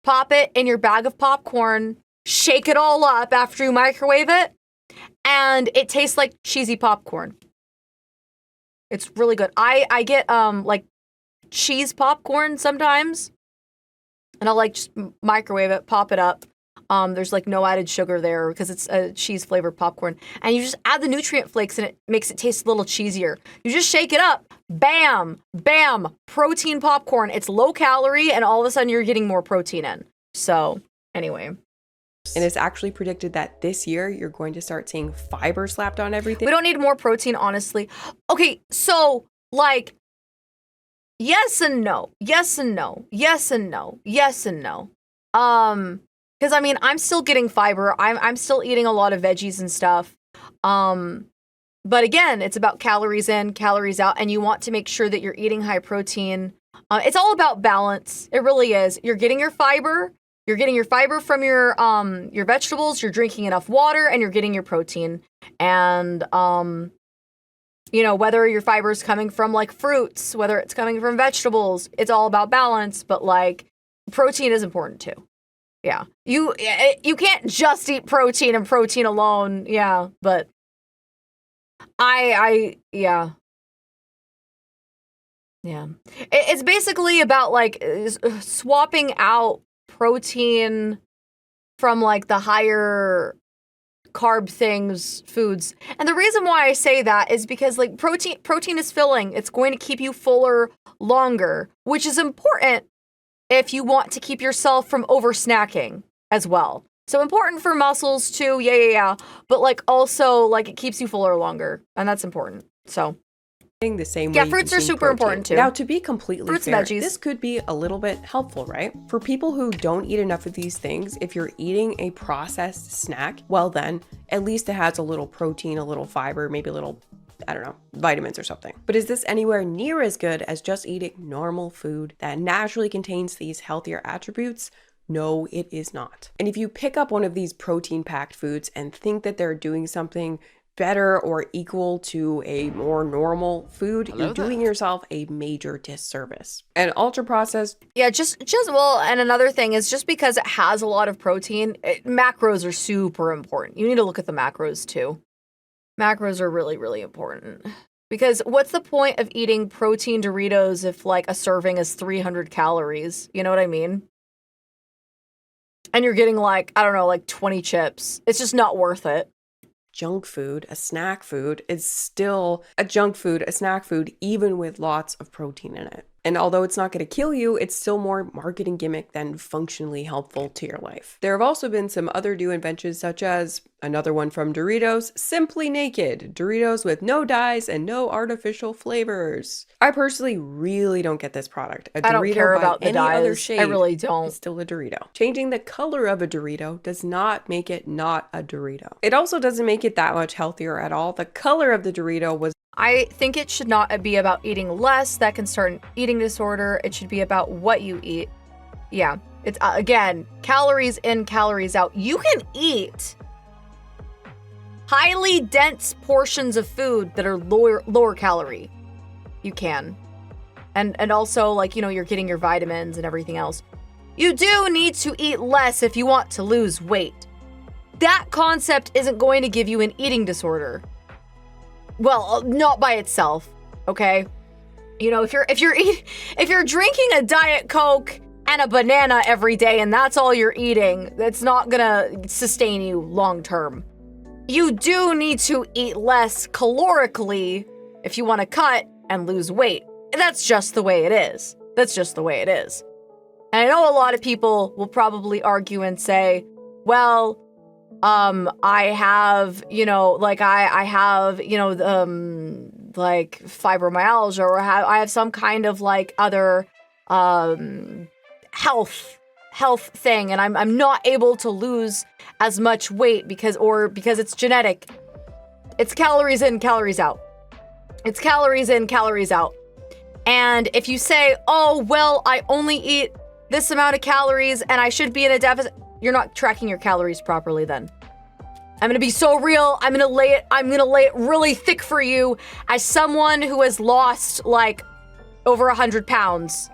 pop it in your bag of popcorn, shake it all up after you microwave it, and it tastes like cheesy popcorn. It's really good. I get like cheese popcorn sometimes, and I'll like just microwave it, pop it up. There's like no added sugar there because it's a cheese flavored popcorn, and you just add the nutrient flakes and it makes it taste a little cheesier. You just shake it up, bam, bam, protein popcorn. It's low calorie, and all of a sudden you're getting more protein in. So anyway. And it's actually predicted that this year you're going to start seeing fiber slapped on everything. We don't need more protein, honestly. Okay, so like, yes and no, yes and no, yes and no, yes and no. Because I mean, I'm still getting fiber. I'm still eating a lot of veggies and stuff. But again, it's about calories in, calories out, and you want to make sure that you're eating high protein. It's all about balance. It really is. You're getting your fiber. You're getting your fiber from your vegetables. You're drinking enough water, and you're getting your protein. And you know, whether your fiber is coming from like fruits, whether it's coming from vegetables, it's all about balance. But like, protein is important too. Yeah, you can't just eat protein and protein alone. Yeah, but yeah. It's basically about like swapping out protein from like the higher carb foods. And the reason why I say that is because like protein is filling. It's going to keep you fuller longer, which is important if you want to keep yourself from over snacking as well. So important for muscles too. Yeah. But like also like it keeps you fuller longer, and that's important. So the same way. Yeah, fruits are super important too. Now, to be completely fruits fair, and veggies. This could be a little bit helpful, right? For people who don't eat enough of these things, if you're eating a processed snack, well then, at least it has a little protein, a little fiber, maybe a little, I don't know, vitamins or something. But is this anywhere near as good as just eating normal food that naturally contains these healthier attributes? No, it is not. And if you pick up one of these protein-packed foods and think that they're doing something better or equal to a more normal food, you're doing yourself a major disservice. And ultra-processed... Yeah, well, and another thing is just because it has a lot of protein, macros are super important. You need to look at the macros too. Macros are really, really important. Because what's the point of eating protein Doritos if like a serving is 300 calories? You know what I mean? And you're getting like, I don't know, like 20 chips. It's just not worth it. Junk food, a snack food, is still a junk food, a snack food, even with lots of protein in it. And although it's not going to kill you, it's still more marketing gimmick than functionally helpful to your life. There have also been some other new inventions, such as another one from Doritos, Simply Naked. Doritos with no dyes and no artificial flavors. I personally really don't get this product. A Dorito, I don't care about the dyes. Other shade, I really don't. It's still a Dorito. Changing the color of a Dorito does not make it not a Dorito. It also doesn't make it that much healthier at all. The color of the Dorito was... I think it should not be about eating less. That can start an eating disorder. It should be about what you eat. Yeah, it's again, calories in, calories out. You can eat highly dense portions of food that are lower calorie. You can. And also, like, you know, you're getting your vitamins and everything else. You do need to eat less if you want to lose weight. That concept isn't going to give you an eating disorder. Well, not by itself, okay? You know, if you're drinking a Diet Coke and a banana every day and that's all you're eating, that's not gonna sustain you long term. You do need to eat less calorically if you want to cut and lose weight. That's just the way it is. That's just the way it is. And I know a lot of people will probably argue and say, well, I have, you know, like I have, you know, like fibromyalgia, or I have some kind of like other, health thing, and I'm not able to lose as much weight because it's genetic. It's calories in, calories out. It's calories in, calories out. And if you say, oh, well, I only eat this amount of calories and I should be in a deficit, you're not tracking your calories properly then. I'm gonna be so real. I'm gonna lay it really thick for you as someone who has lost like over 100 pounds.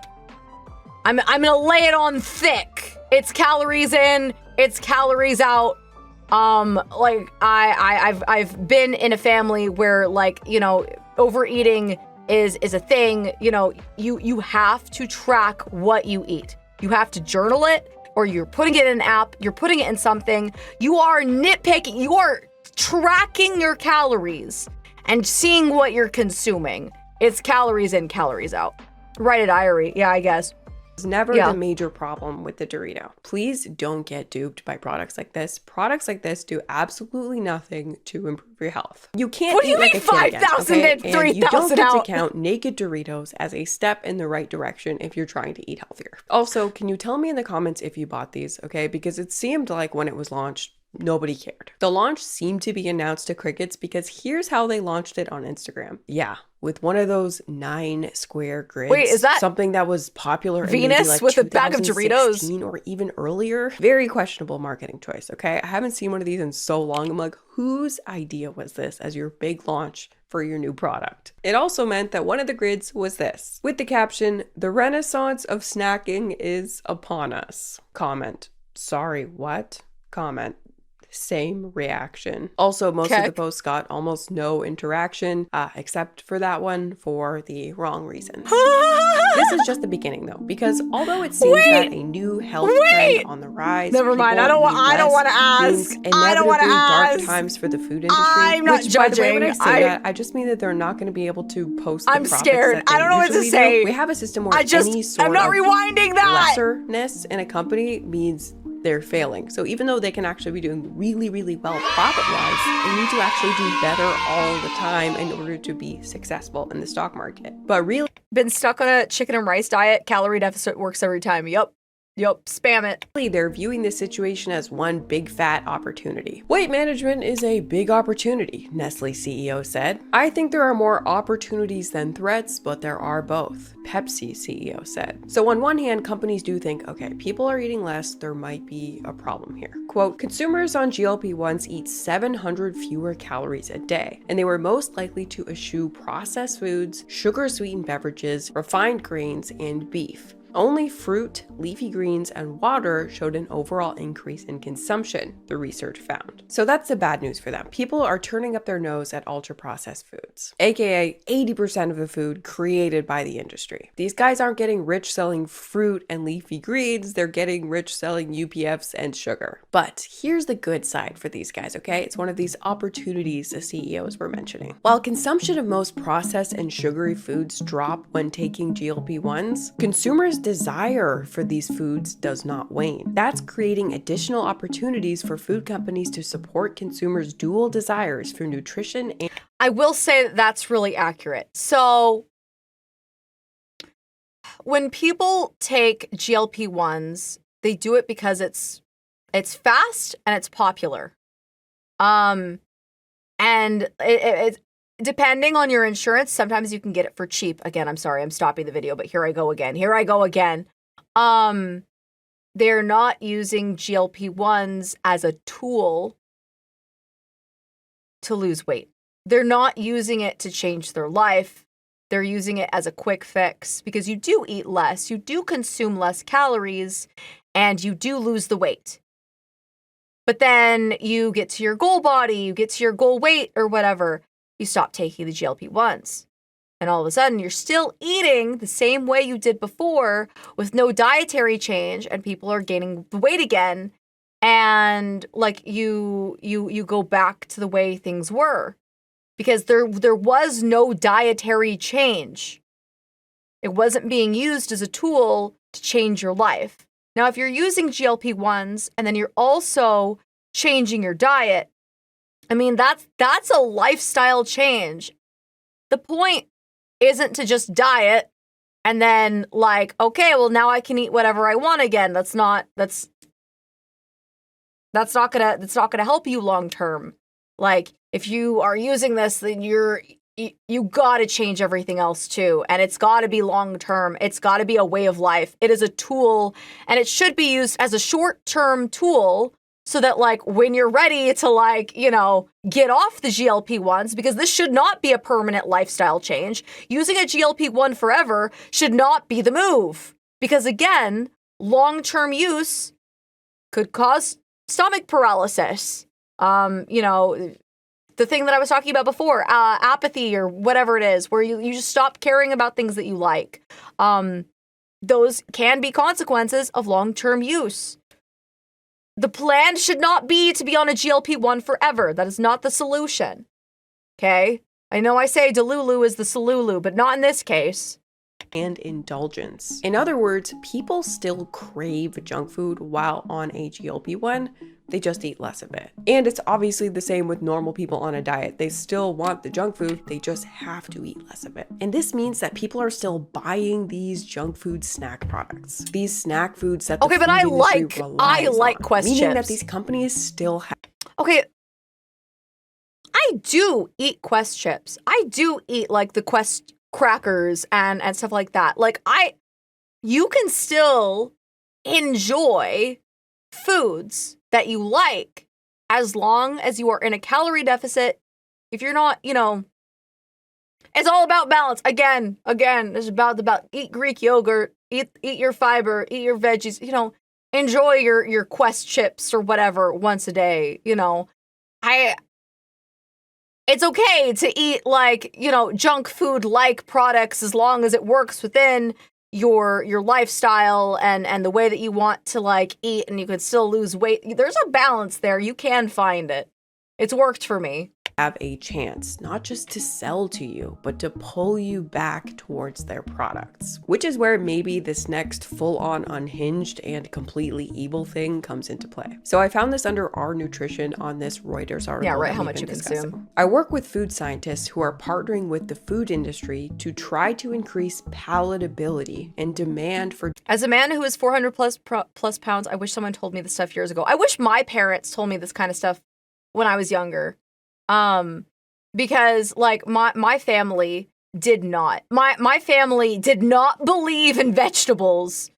I'm gonna lay it on thick. It's calories in, it's calories out. Like I've been in a family where, like, you know, overeating is a thing. You know, you have to track what you eat. You have to journal it, or you're putting it in an app, you're putting it in something. You are nitpicking, you are tracking your calories and seeing what you're consuming. It's calories in, calories out. Write a diary, yeah, I guess. It's never the major problem with the Dorito. Please don't get duped by products like this. Products like this do absolutely nothing to improve your health. You can't what do eat you like mean a kid 5,000 again, and okay? 3,000 And you don't get out? to count naked Doritos as a step in the right direction if you're trying to eat healthier. Also, can you tell me in the comments if you bought these, okay? Because it seemed like when it was launched, nobody cared. The launch seemed to be announced to crickets because here's how they launched it on Instagram. Yeah, with one of those 9 square grids. Wait, is that something that was popular Venus in maybe like with a bag of Doritos? Or even earlier? Very questionable marketing choice, okay? I haven't seen one of these in so long. I'm like, whose idea was this as your big launch for your new product? It also meant that one of the grids was this, with the caption, "The renaissance of snacking is upon us." Comment, sorry, what? Comment, same reaction. Also, most of the posts got almost no interaction, except for that one for the wrong reasons. This is just the beginning though, because although it seems that a new health trend on the rise, never mind. I don't want to ask. I don't want to ask. Dark times for the food industry. I'm not judging. By the way, when I say that, I just mean that they're not going to be able to post. I'm scared. I don't know what to say. We have a system where any sort I'm not of rewinding that. Lesserness in a company means they're failing. So even though they can actually be doing really, really well profit-wise, they need to actually do better all the time in order to be successful in the stock market. But really, been stuck on a chicken and rice diet, calorie deficit works every time. Yup, spam it. They're viewing this situation as one big fat opportunity. Weight management is a big opportunity, Nestle CEO said. I think there are more opportunities than threats, but there are both, Pepsi CEO said. So on one hand, companies do think, okay, people are eating less, there might be a problem here. Quote, consumers on GLP-1s eat 700 fewer calories a day, and they were most likely to eschew processed foods, sugar-sweetened beverages, refined grains, and beef. Only fruit, leafy greens, and water showed an overall increase in consumption, the research found. So that's the bad news for them. People are turning up their nose at ultra-processed foods, aka 80% of the food created by the industry. These guys aren't getting rich selling fruit and leafy greens, they're getting rich selling UPFs and sugar. But here's the good side for these guys, okay? It's one of these opportunities the CEOs were mentioning. While consumption of most processed and sugary foods drop when taking GLP-1s, consumers' desire for these foods does not wane. That's creating additional opportunities for food companies to support consumers' dual desires for nutrition and— I will say that that's really accurate. So when people take GLP-1s, they do it because it's fast and it's popular. And it's depending on your insurance, sometimes you can get it for cheap. Again, I'm sorry, I'm stopping the video, but here I go again. They're not using GLP-1s as a tool to lose weight. They're not using it to change their life. They're using it as a quick fix because you do eat less, you do consume less calories, and you do lose the weight. But then you get to your goal body, you get to your goal weight or whatever. You stop taking the GLP-1s. And all of a sudden, you're still eating the same way you did before with no dietary change, and people are gaining the weight again. And like you go back to the way things were because there was no dietary change. It wasn't being used as a tool to change your life. Now, if you're using GLP-1s and then you're also changing your diet, I mean, that's a lifestyle change. The point isn't to just diet and then like, okay, well now I can eat whatever I want again. That's not gonna help you long term. Like if you are using this, then you gotta change everything else too. And it's gotta be long term. It's gotta be a way of life. It is a tool and it should be used as a short-term tool so that like when you're ready to like, get off the GLP-1s, because this should not be a permanent lifestyle change. Using a GLP-1 forever should not be the move. Because again, long-term use could cause stomach paralysis. The thing that I was talking about before, apathy or whatever it is, where you just stop caring about things that you like. Those can be consequences of long-term use. The plan should not be to be on a GLP-1 forever. That is not the solution. Okay? I know I say Delulu is the Salulu, but not in this case. And indulgence. In other words, people still crave junk food while on a GLP-1. They just eat less of it. And it's obviously the same with normal people on a diet. They still want the junk food, they just have to eat less of it. And this means that people are still buying these junk food snack products. These snack foods that the food industry relies on, Quest meaning chips. that these companies still have Okay, I do eat Quest chips. I do eat like the Quest crackers and stuff like that. Like you can still enjoy foods that you like as long as you are in a calorie deficit. If you're not, it's all about balance. Again, it's about eat Greek yogurt, eat your fiber, eat your veggies, enjoy your Quest chips or whatever once a day, It's okay to eat like, junk food like products as long as it works within your lifestyle and the way that you want to like eat, and you can still lose weight. There's a balance there. You can find it. It's worked for me. Have a chance not just to sell to you, but to pull you back towards their products, which is where maybe this next full-on unhinged and completely evil thing comes into play. So I found this under Our Nutrition on this Reuters article. Yeah, right, how much you consume. I work with food scientists who are partnering with the food industry to try to increase palatability and demand for... As a man who is 400 plus pounds, I wish someone told me this stuff years ago. I wish my parents told me this kind of stuff when I was younger. Because like my family did not. My family did not believe in vegetables.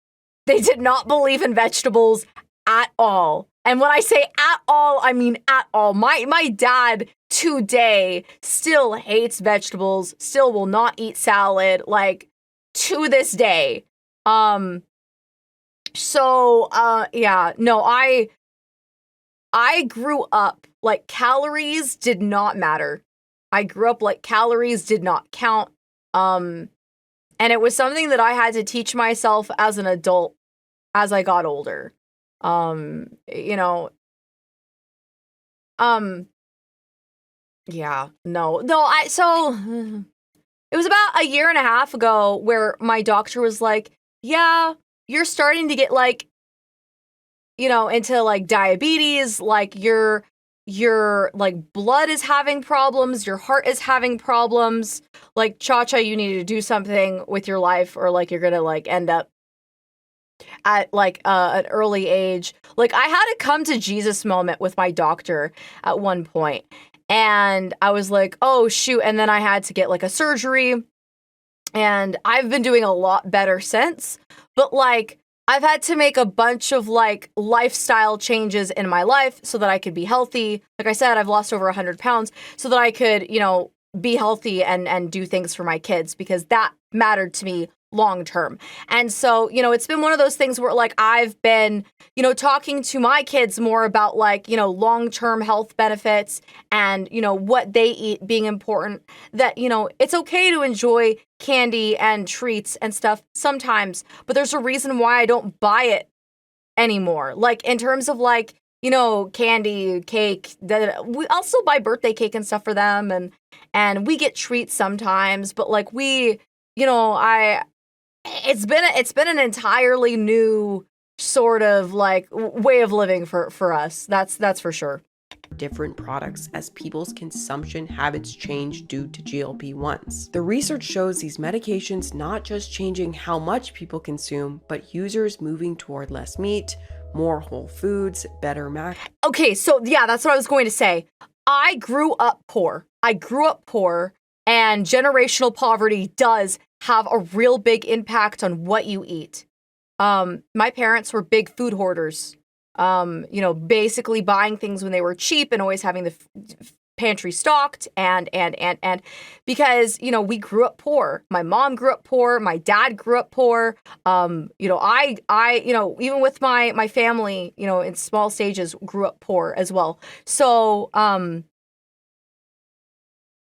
They did not believe in vegetables at all. And when I say at all, I mean at all. My dad today still hates vegetables, still will not eat salad, like to this day. Yeah, no, I grew up like calories did not matter. I grew up like calories did not count. And it was something that I had to teach myself as an adult as I got older. Yeah, no, so it was about a year and a half ago where my doctor was like, yeah, you're starting to get like, into like diabetes, like your like blood is having problems, your heart is having problems, like ChaCha, you need to do something with your life or like you're gonna like end up at like an early age. Like I had a come to Jesus moment with my doctor at one point, and I was like, oh shoot, and then I had to get like a surgery, and I've been doing a lot better since, but like I've had to make a bunch of like lifestyle changes in my life so that I could be healthy. Like I said, I've lost over 100 pounds so that I could, be healthy and do things for my kids, because that mattered to me long term. And so, it's been one of those things where like I've been, talking to my kids more about like, long-term health benefits and, what they eat being important, that, it's okay to enjoy candy and treats and stuff sometimes, but there's a reason why I don't buy it anymore. Like in terms of like, candy, cake, we also buy birthday cake and stuff for them, and we get treats sometimes, but like it's been an entirely new sort of like way of living for us. That's for sure. Different products as people's consumption habits change due to GLP-1s. The research shows these medications not just changing how much people consume, but users moving toward less meat, more whole foods, better Okay, so yeah, that's what I was going to say. I grew up poor, and generational poverty does have a real big impact on what you eat. My parents were big food hoarders. Basically buying things when they were cheap and always having the pantry stocked and because, we grew up poor. My mom grew up poor. My dad grew up poor. I even with my family, in small stages grew up poor as well. So,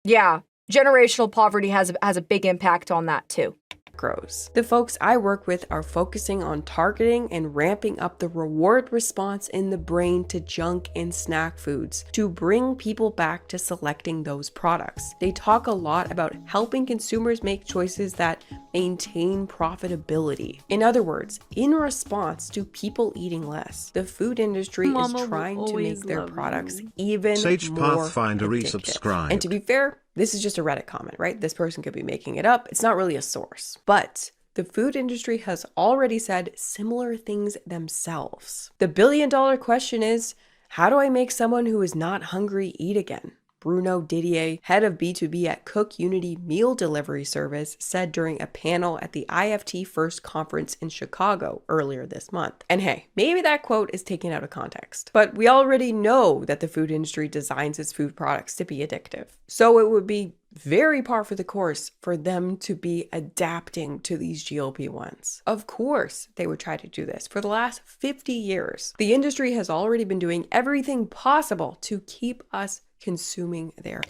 yeah, generational poverty has a big impact on that too. Grows. The folks I work with are focusing on targeting and ramping up the reward response in the brain to junk and snack foods to bring people back to selecting those products. They talk a lot about helping consumers make choices that maintain profitability. In other words, in response to people eating less, the food industry is trying to make their products even Sage more Pathfinder addictive. resubscribed. And to be fair, this is just a Reddit comment, right? This person could be making it up. It's not really a source. But the food industry has already said similar things themselves. The billion-dollar question is, How do I make someone who is not hungry eat again? Bruno Didier, head of B2B at Cook Unity Meal Delivery Service, said during a panel at the IFT First conference in Chicago earlier this month. And hey, maybe that quote is taken out of context, but we already know that the food industry designs its food products to be addictive. So it would be very par for the course for them to be adapting to these GLP-1s. Of course, they would try to do this. For the last 50 years, the industry has already been doing everything possible to keep us consuming there.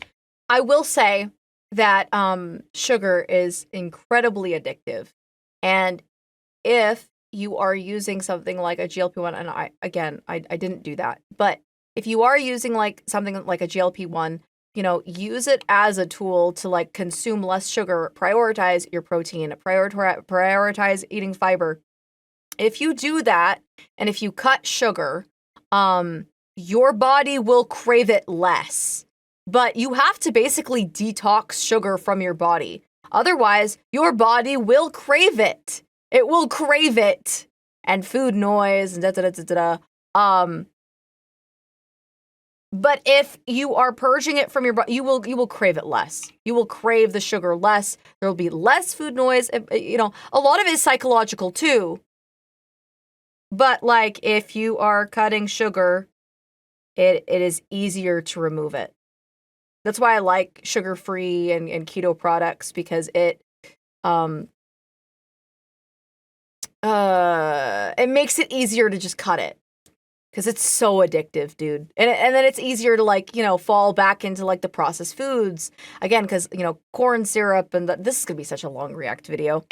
I will say that sugar is incredibly addictive. And if you are using something like a GLP-1, and I didn't do that, but if you are using like something like a GLP-1, use it as a tool to like consume less sugar, prioritize your protein, prioritize eating fiber. If you do that, and if you cut sugar, your body will crave it less. But you have to basically detox sugar from your body. Otherwise, your body will crave it. It will crave it. And food noise and da-da-da-da-da. But if you are purging it from your body, you will crave it less. You will crave the sugar less. There will be less food noise. A lot of it is psychological too. But like if you are cutting sugar, it is easier to remove it. That's why I like sugar-free and keto products, because it makes it easier to just cut it. Because it's so addictive, dude. And then it's easier to fall back into like the processed foods. Again, because, corn syrup and this is going to be such a long react video.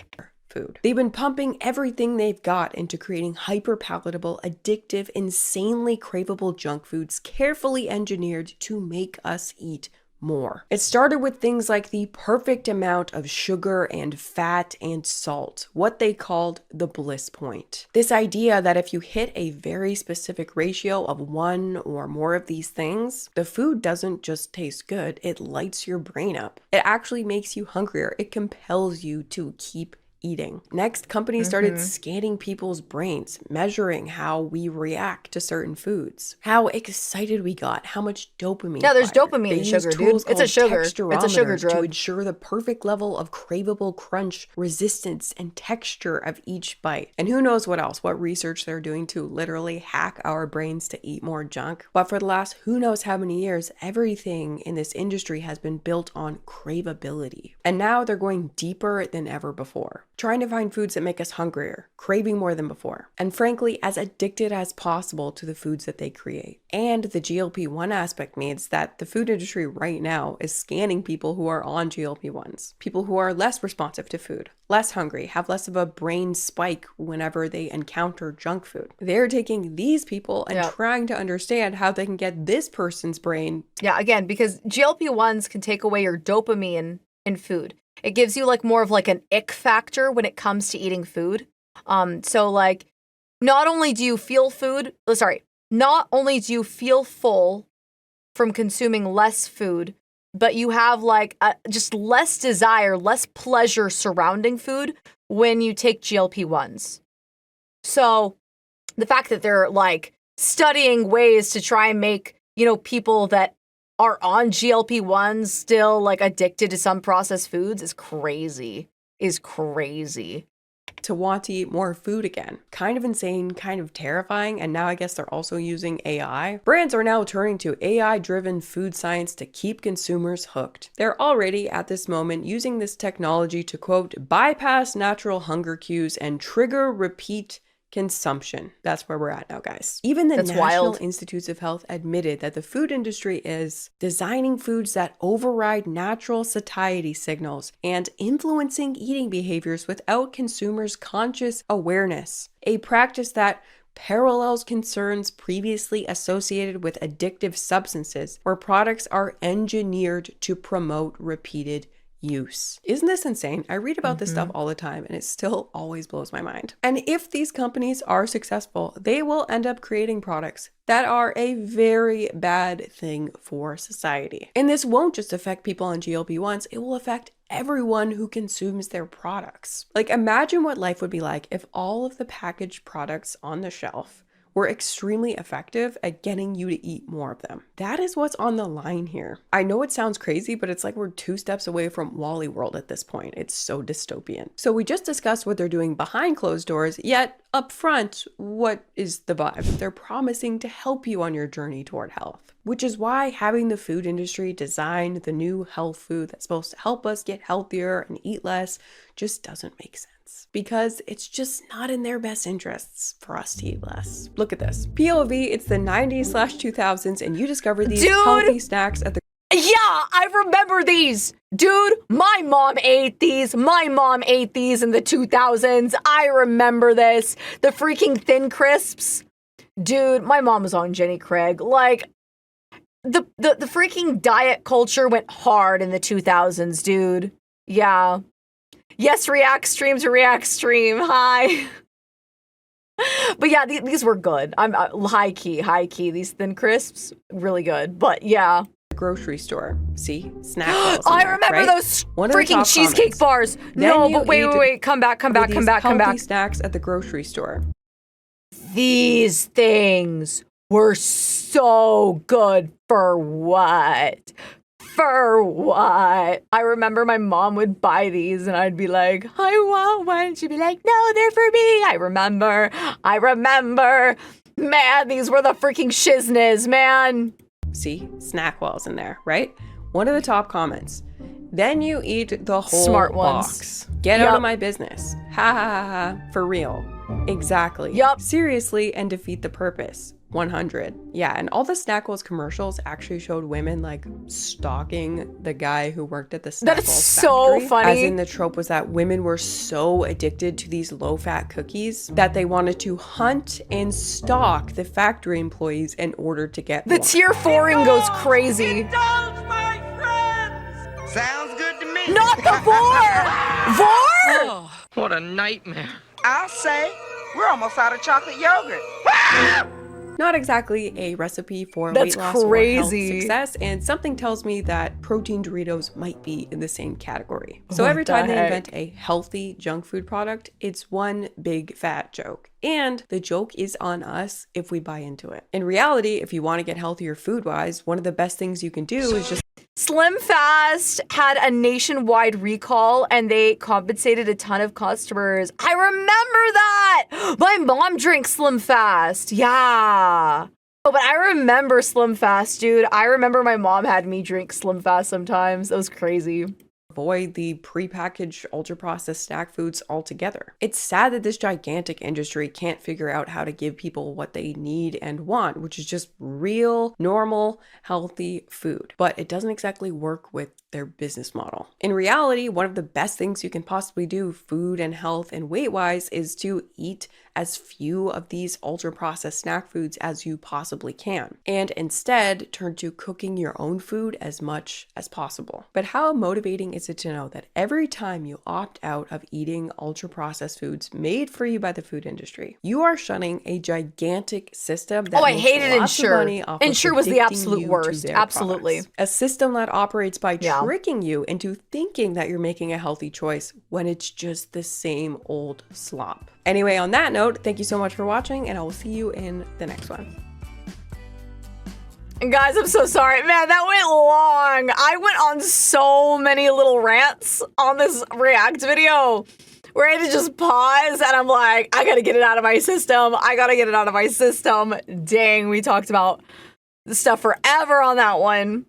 Food. They've been pumping everything they've got into creating hyper-palatable, addictive, insanely craveable junk foods carefully engineered to make us eat more. It started with things like the perfect amount of sugar and fat and salt, what they called the bliss point. This idea that if you hit a very specific ratio of one or more of these things, the food doesn't just taste good, it lights your brain up. It actually makes you hungrier. It compels you to keep eating. Next, companies started scanning people's brains, measuring how we react to certain foods, how excited we got, how much dopamine. Yeah, there's dopamine in sugar, dude. It's a sugar. It's a sugar drug. To ensure the perfect level of craveable crunch, resistance, and texture of each bite. And who knows what else, what research they're doing to literally hack our brains to eat more junk. But for the last who knows how many years, everything in this industry has been built on craveability. And now they're going deeper than ever before, trying to find foods that make us hungrier, craving more than before, and frankly, as addicted as possible to the foods that they create. And the GLP-1 aspect means that the food industry right now is scanning people who are on GLP-1s, people who are less responsive to food, less hungry, have less of a brain spike whenever they encounter junk food. They're taking these people and trying to understand how they can get this person's brain. Yeah, again, because GLP-1s can take away your dopamine in food. It gives you like more of like an ick factor when it comes to eating food. So like, not only do you feel full from consuming less food, but you have like just less desire, less pleasure surrounding food when you take GLP-1s. So the fact that they're like studying ways to try and make, people that are on GLP-1s still like addicted to some processed foods is crazy. To want to eat more food again. Kind of insane, kind of terrifying, and now I guess they're also using AI. Brands are now turning to AI-driven food science to keep consumers hooked. They're already, at this moment, using this technology to, quote, bypass natural hunger cues and trigger repeat consumption. That's where we're at now, guys. Even the National Institutes of Health admitted that the food industry is designing foods that override natural satiety signals and influencing eating behaviors without consumers' conscious awareness, a practice that parallels concerns previously associated with addictive substances, where products are engineered to promote repeated use. Isn't this insane? I read about this stuff all the time and it still always blows my mind. And if these companies are successful, they will end up creating products that are a very bad thing for society. And this won't just affect people on GLP-1s, it will affect everyone who consumes their products. Like, imagine what life would be like if all of the packaged products on the shelf were extremely effective at getting you to eat more of them. That is what's on the line here. I know it sounds crazy, but it's like we're 2 steps away from Wall-E World at this point. It's so dystopian. So we just discussed what they're doing behind closed doors, yet up front, what is the vibe? They're promising to help you on your journey toward health, which is why having the food industry design the new health food that's supposed to help us get healthier and eat less just doesn't make sense, because it's just not in their best interests for us to eat less. Look at this. POV, it's the 90s/2000s and you discover these healthy snacks at the— Yeah, I remember these. Dude, my mom ate these. My mom ate these in the 2000s. I remember this. The freaking Thin Crisps. Dude, my mom was on Jenny Craig. Like, the freaking diet culture went hard in the 2000s, dude. Yeah. Yes, React Stream to React Stream. Hi. But yeah, these were good. I'm high key. These Thin Crisps, really good. But yeah. Grocery store. See? Snack. I remember those freaking cheesecake bars. No, but wait. Come back. Snacks at the grocery store. These things were so good for what? For what? I remember my mom would buy these and I'd be like, I want one. She'd be like, no, they're for me. I remember. Man, these were the freaking shizness, man. See? Snack walls in there, right? One of the top comments. Then you eat the whole smart box. Get out of my business. Ha ha ha ha. For real. Exactly. Yep. Seriously, and defeat the purpose. 100. Yeah, and all the Snackwells commercials actually showed women like stalking the guy who worked at the Snackwells factory. That is so funny. As in, the trope was that women were so addicted to these low-fat cookies that they wanted to hunt and stalk the factory employees in order to get the tier 4ing goes crazy. My friends. Sounds good to me. Not the vor! Vor? Oh, what a nightmare. I'll say we're almost out of chocolate yogurt. Not exactly a recipe for weight loss or health success, and something tells me that protein Doritos might be in the same category. So every time they invent a healthy junk food product, it's one big fat joke. And the joke is on us if we buy into it. In reality, if you want to get healthier food-wise, one of the best things you can do is just— Slim Fast had a nationwide recall and they compensated a ton of customers. I remember that! My mom drank Slim Fast. Yeah. Oh, but I remember Slim Fast, dude. I remember my mom had me drink Slim Fast sometimes. That was crazy. Avoid the prepackaged ultra-processed snack foods altogether. It's sad that this gigantic industry can't figure out how to give people what they need and want, which is just real, normal, healthy food. But it doesn't exactly work with their business model. In reality, one of the best things you can possibly do food and health and weight-wise is to eat as few of these ultra-processed snack foods as you possibly can, and instead turn to cooking your own food as much as possible. But how motivating is it to know that every time you opt out of eating ultra-processed foods made for you by the food industry, you are shunning a gigantic system that I hated Ensure. Ensure was the absolute worst. Absolutely. Products. A system that operates by tricking you into thinking that you're making a healthy choice when it's just the same old slop. Anyway, on that note, thank you so much for watching, and I will see you in the next one. And guys, I'm so sorry. Man, that went long. I went on so many little rants on this React video where I had to just pause, and I'm like, I gotta get it out of my system. Dang, we talked about the stuff forever on that one.